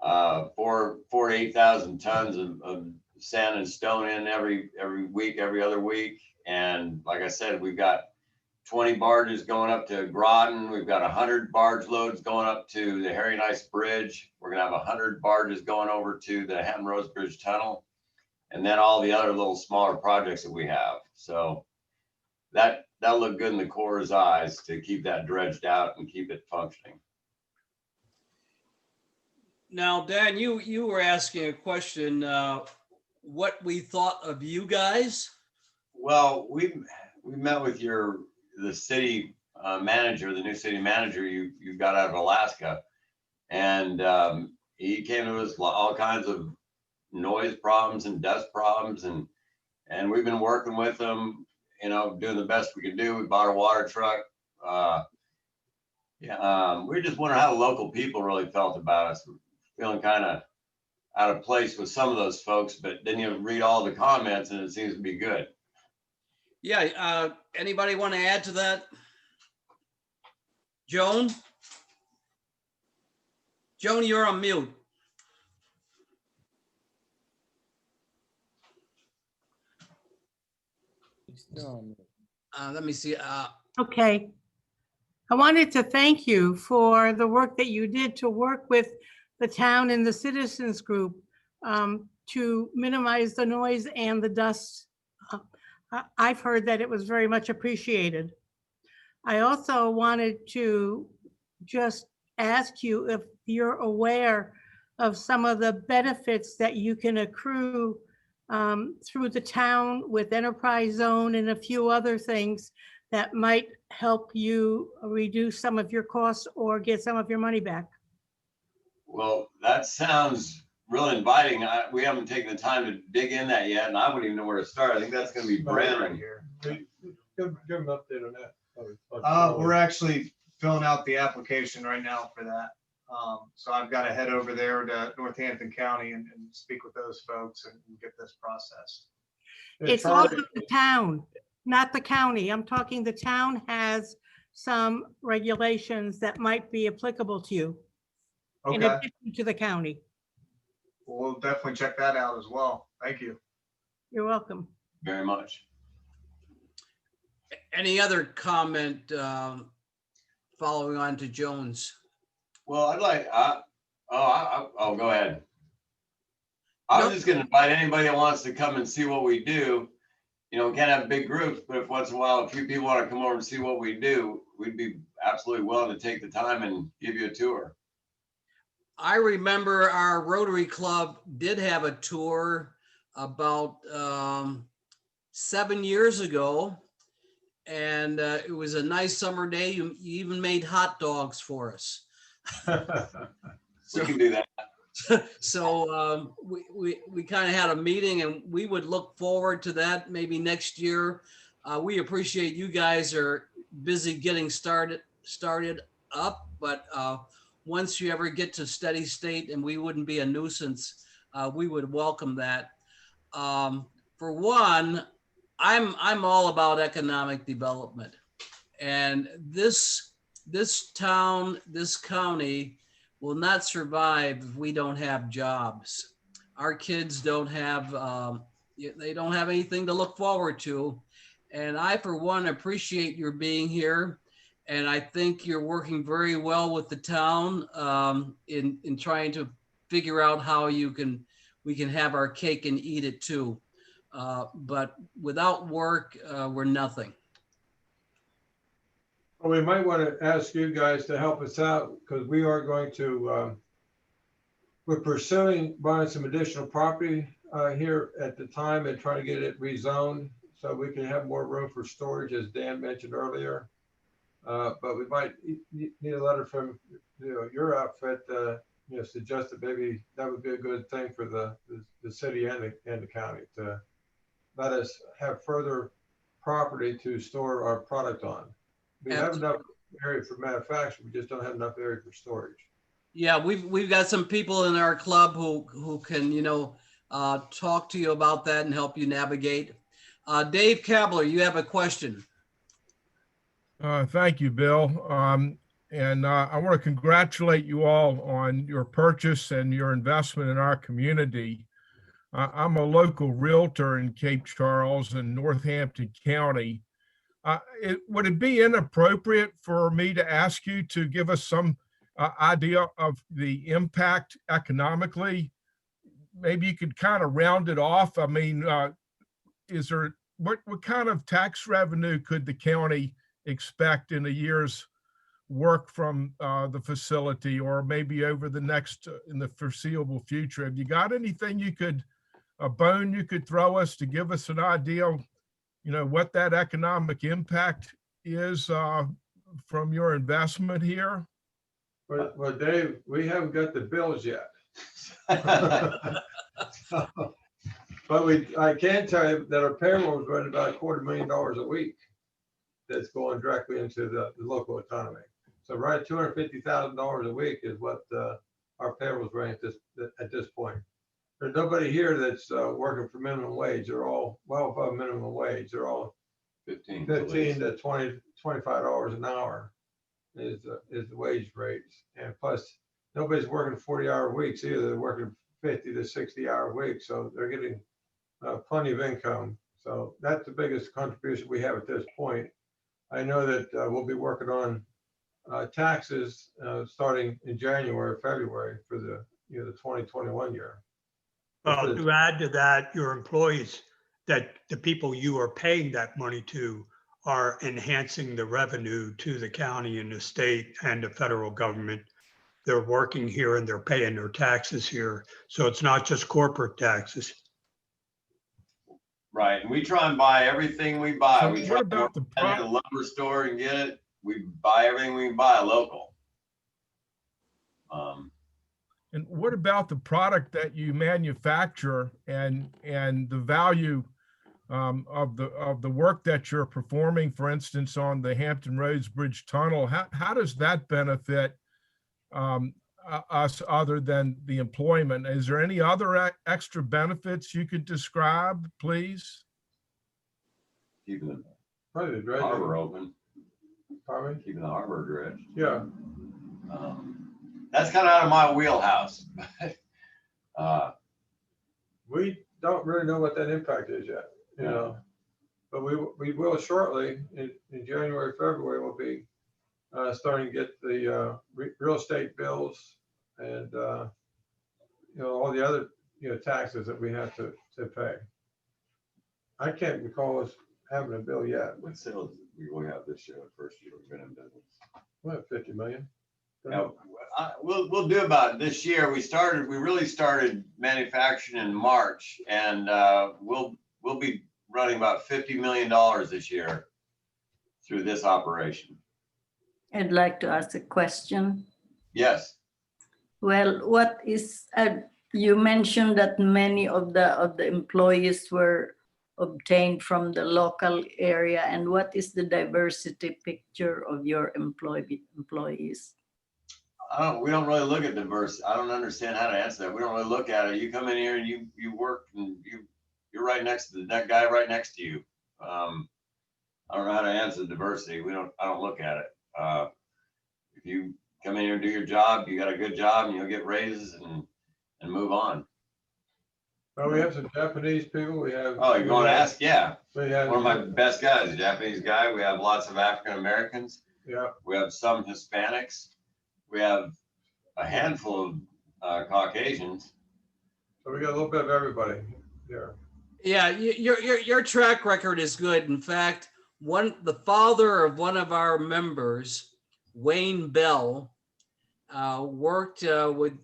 4,000 to 8,000 tons of sand and stone in every week, every other week. And like I said, we've got 20 barges going up to Groton. We've got 100 barge loads going up to the Harry Nice Bridge. We're gonna have 100 barges going over to the Hampton Roads Bridge Tunnel, and then all the other little smaller projects that we have. So that'll look good in the Corps' eyes to keep that dredged out and keep it functioning. Now, Dan, you were asking a question, what we thought of you guys. Well, we met with the city manager, the new city manager you got out of Alaska, and he came to us all kinds of noise problems and dust problems, and we've been working with them, doing the best we can do. We bought a water truck. We just wondering how the local people really felt about us. We're feeling kind of out of place with some of those folks, but then you read all the comments and it seems to be good. Yeah, anybody want to add to that? Joan? Joan, you're on mute. Let me see. Okay. I wanted to thank you for the work that you did to work with the town and the citizens group to minimize the noise and the dust. I've heard that it was very much appreciated. I also wanted to just ask you if you're aware of some of the benefits that you can accrue through the town with enterprise zone and a few other things that might help you reduce some of your costs or get some of your money back. Well, that sounds real inviting. We haven't taken the time to dig in that yet, and I wouldn't even know where to start. I think that's going to be Brandon here. Give them an update on that. We're actually filling out the application right now for that. So I've got to head over there to Northampton County and speak with those folks and get this processed. It's also the town, not the county. I'm talking the town has some regulations that might be applicable to you in Okay, addition to the county. we'll definitely check that out as well. Thank you. You're welcome. Very much. Any other comment following on to Jones? Well, I'd like, oh, go ahead. I was just going to invite anybody that wants to come and see what we do. You know, we can't have big groups, but if once in a while, a few people want to come over and see what we do, we'd be absolutely willing to take the time and give you a tour. I remember our Rotary Club did have a tour about 7 years ago. And it was a nice summer day. You even made hot dogs for us. We can do that. So we kind of had a meeting, and we would look forward to that maybe next year. We appreciate you guys are busy getting started up, but once you ever get to steady state and we wouldn't be a nuisance, we would welcome that. For one, I'm all about economic development, and this town, this county will not survive if we don't have jobs. Our kids don't have, they don't have anything to look forward to. And I, for one, appreciate your being here. And I think you're working very well with the town in trying to figure out how we can have our cake and eat it too. But without work, we're nothing. Well, we might want to ask you guys to help us out because we are going to, we're pursuing buying some additional property here at the time and trying to get it rezoned so we can have more room for storage, as Dan mentioned earlier. But we might need a letter from your outfit, suggest that maybe that would be a good thing for the city and the county to let us have further property to store our product on. We have enough area for manufacturing, we just don't have enough area for storage. Yeah, we've got some people in our club who can talk to you about that and help you navigate. Dave Kabler, you have a question. Thank you, Bill. And I want to congratulate you all on your purchase and your investment in our community. I'm a local realtor in Cape Charles and Northampton County. Would it be inappropriate for me to ask you to give us some idea of the impact economically? Maybe you could kind of round it off. I mean, is there, what kind of tax revenue could the county expect in a year's work from the facility, or maybe over the next, in the foreseeable future? Have you got anything you could, a bone you could throw us to give us an idea of, what that economic impact is from your investment here? Well, Dave, we haven't got the bills yet. But I can tell you that our payroll is running about $250,000 a week. That's going directly into the local economy. So right, $250,000 a week is what our payroll is running at this point. There's nobody here that's working for minimum wage. They're all well above minimum wage. They're all 15 to 20, $25 an hour is the wage rates. And plus, nobody's working 40-hour weeks either. They're working 50 to 60-hour weeks. So they're getting plenty of income. So that's the biggest contribution we have at this point. I know that we'll be working on taxes starting in January, February for the 2021 year. Well, to add to that, your employees, that the people you are paying that money to are enhancing the revenue to the county and the state and the federal government. They're working here and they're paying their taxes here. So it's not just corporate taxes. Right, and we try and buy everything we buy. So We what try about to the go to the lumber store and get it. We buy everything we buy local. And what about the product that you manufacture and the value of the work that you're performing, for instance, on the Hampton Roads Bridge Tunnel? How does that benefit us other than the employment? Is there any other extra benefits you could describe, please? Keeping Probably the the dredging. harbor open, Pardon? keeping the harbor dredged. Yeah. That's kind of out of my wheelhouse. We don't really know what that impact is yet, but we will shortly in January, February, we'll be starting to get the real estate bills and all the other taxes that we have to pay. I can't recall us having a bill yet. What sales we will have this year, the first year we've been in business? What, 50 million? Yeah, we'll do about this year. We really started manufacturing in March, and we'll be running about $50 million this year through this operation. I'd like to ask a question. Yes. Well, what is, you mentioned that many of the employees were obtained from the local area, and what is the diversity picture of your employees? We don't really look at diversity. I don't understand how to answer that. We don't really look at it. You come in here and you work and you're right next to that guy right next to you. I don't know how to answer diversity. I don't look at it. If you come in here and do your job, you got a good job and you'll get raises and move on. Well, we have some Japanese people. We have. Oh, you're going to ask? Yeah. We have one of my best guys, a Japanese guy. We have lots of African Americans. Yeah. We have some Hispanics. We have a handful of Caucasians. So we got a little bit of everybody there. Yeah, your track record is good. In fact, the father of one of our members, Wayne Bell, worked with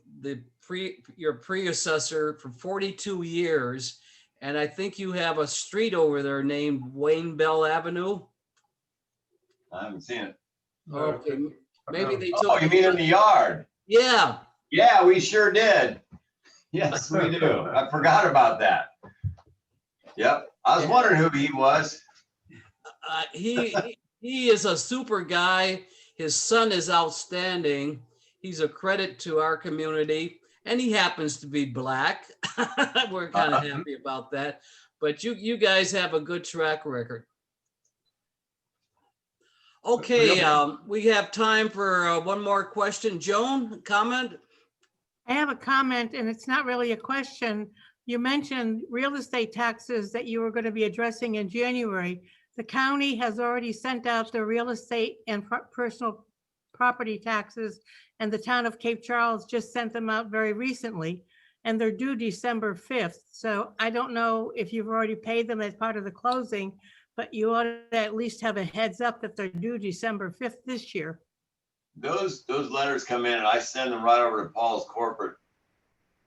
your predecessor for 42 years, and I think you have a street over there named Wayne Bell Avenue. I haven't seen it. Okay, maybe they took. Oh, you mean in the yard? Yeah. Yeah, we sure did. Yes, we do. I forgot about that. Yep, I was wondering who he was. He is a super guy. His son is outstanding. He's a credit to our community, and he happens to be Black. We're kind of happy about that. But you guys have a good track record. Okay, we have time for one more question. Joan, comment? I have a comment, and it's not really a question. You mentioned real estate taxes that you were going to be addressing in January. The county has already sent out the real estate and personal property taxes, and the town of Cape Charles just sent them out very recently, and they're due December 5th. So I don't know if you've already paid them as part of the closing, but you ought to at least have a heads up that they're due December 5th this year. Those letters come in and I send them right over to Paul's corporate.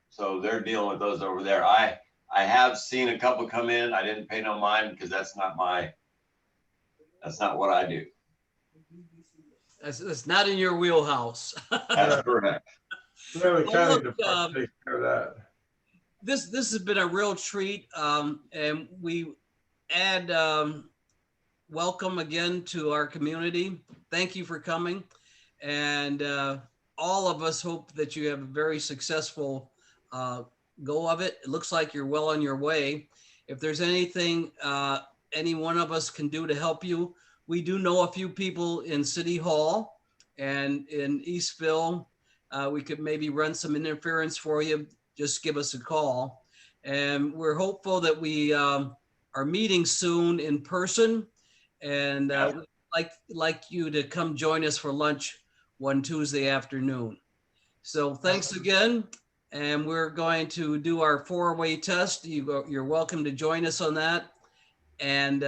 So they're dealing with those over there. I have seen a couple come in. I didn't pay no mind because that's not what I do. That's not in your wheelhouse. That's correct. Well, look, take care of that. This has been a real treat, and we add welcome again to our community. Thank you for coming, and all of us hope that you have a very successful go of it. It looks like you're well on your way. If there's anything any one of us can do to help you, we do know a few people in City Hall and in Eastville. We could maybe run some interference for you. Just give us a call. And we're hopeful that we are meeting soon in person. And we'd like you to come join us for lunch one Tuesday afternoon. So thanks again. And we're going to do our four-way test. You're welcome to join us on that and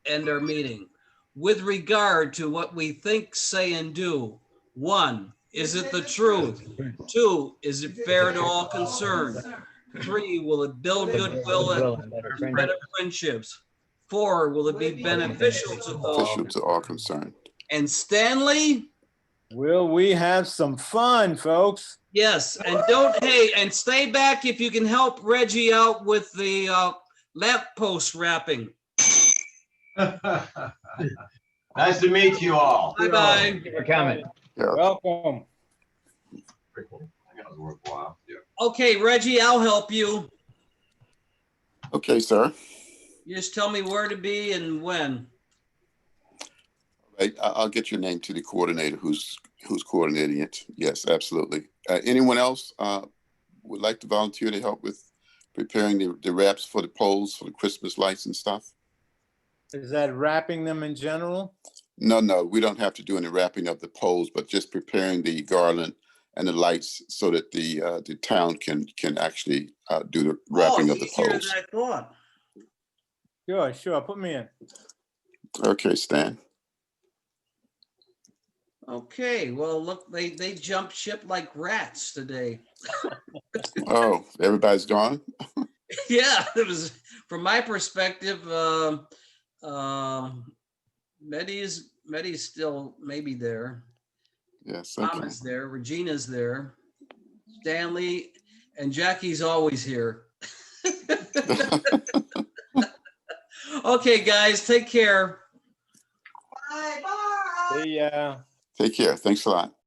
end our meeting. With regard to what we think, say, and do, 1, is it the truth? 2, is it fair to all concerned? 3, will it build goodwill and better friendships? 4, will it be beneficial to all? Official to all concerned. And Stanley? Will we have some fun, folks? Yes, and and stay back if you can help Reggie out with the lamp post wrapping. Nice to meet you all. Bye-bye. Thank you for coming. Welcome. That was worthwhile. Yeah. Okay, Reggie, I'll help you. Okay, sir. You just tell me where to be and when. Right, I'll get your name to the coordinator who's coordinating it. Yes, absolutely. Anyone else would like to volunteer to help with preparing the wraps for the poles for the Christmas lights and stuff? Is that wrapping them in general? No, we don't have to do any wrapping of the poles, but just preparing the garland and the lights so that the town can actually do the wrapping of the easier poles. than I thought. Sure. Put me in. Okay, Stan. Okay, well, look, they jumped ship like rats today. Oh, everybody's gone? Yeah, it was, from my perspective, Meddy's still maybe there. Yes, Tom is there, Regina's there, Stanley, and Jackie's always here. Okay, guys, take care. Bye. Take care. Thanks a lot.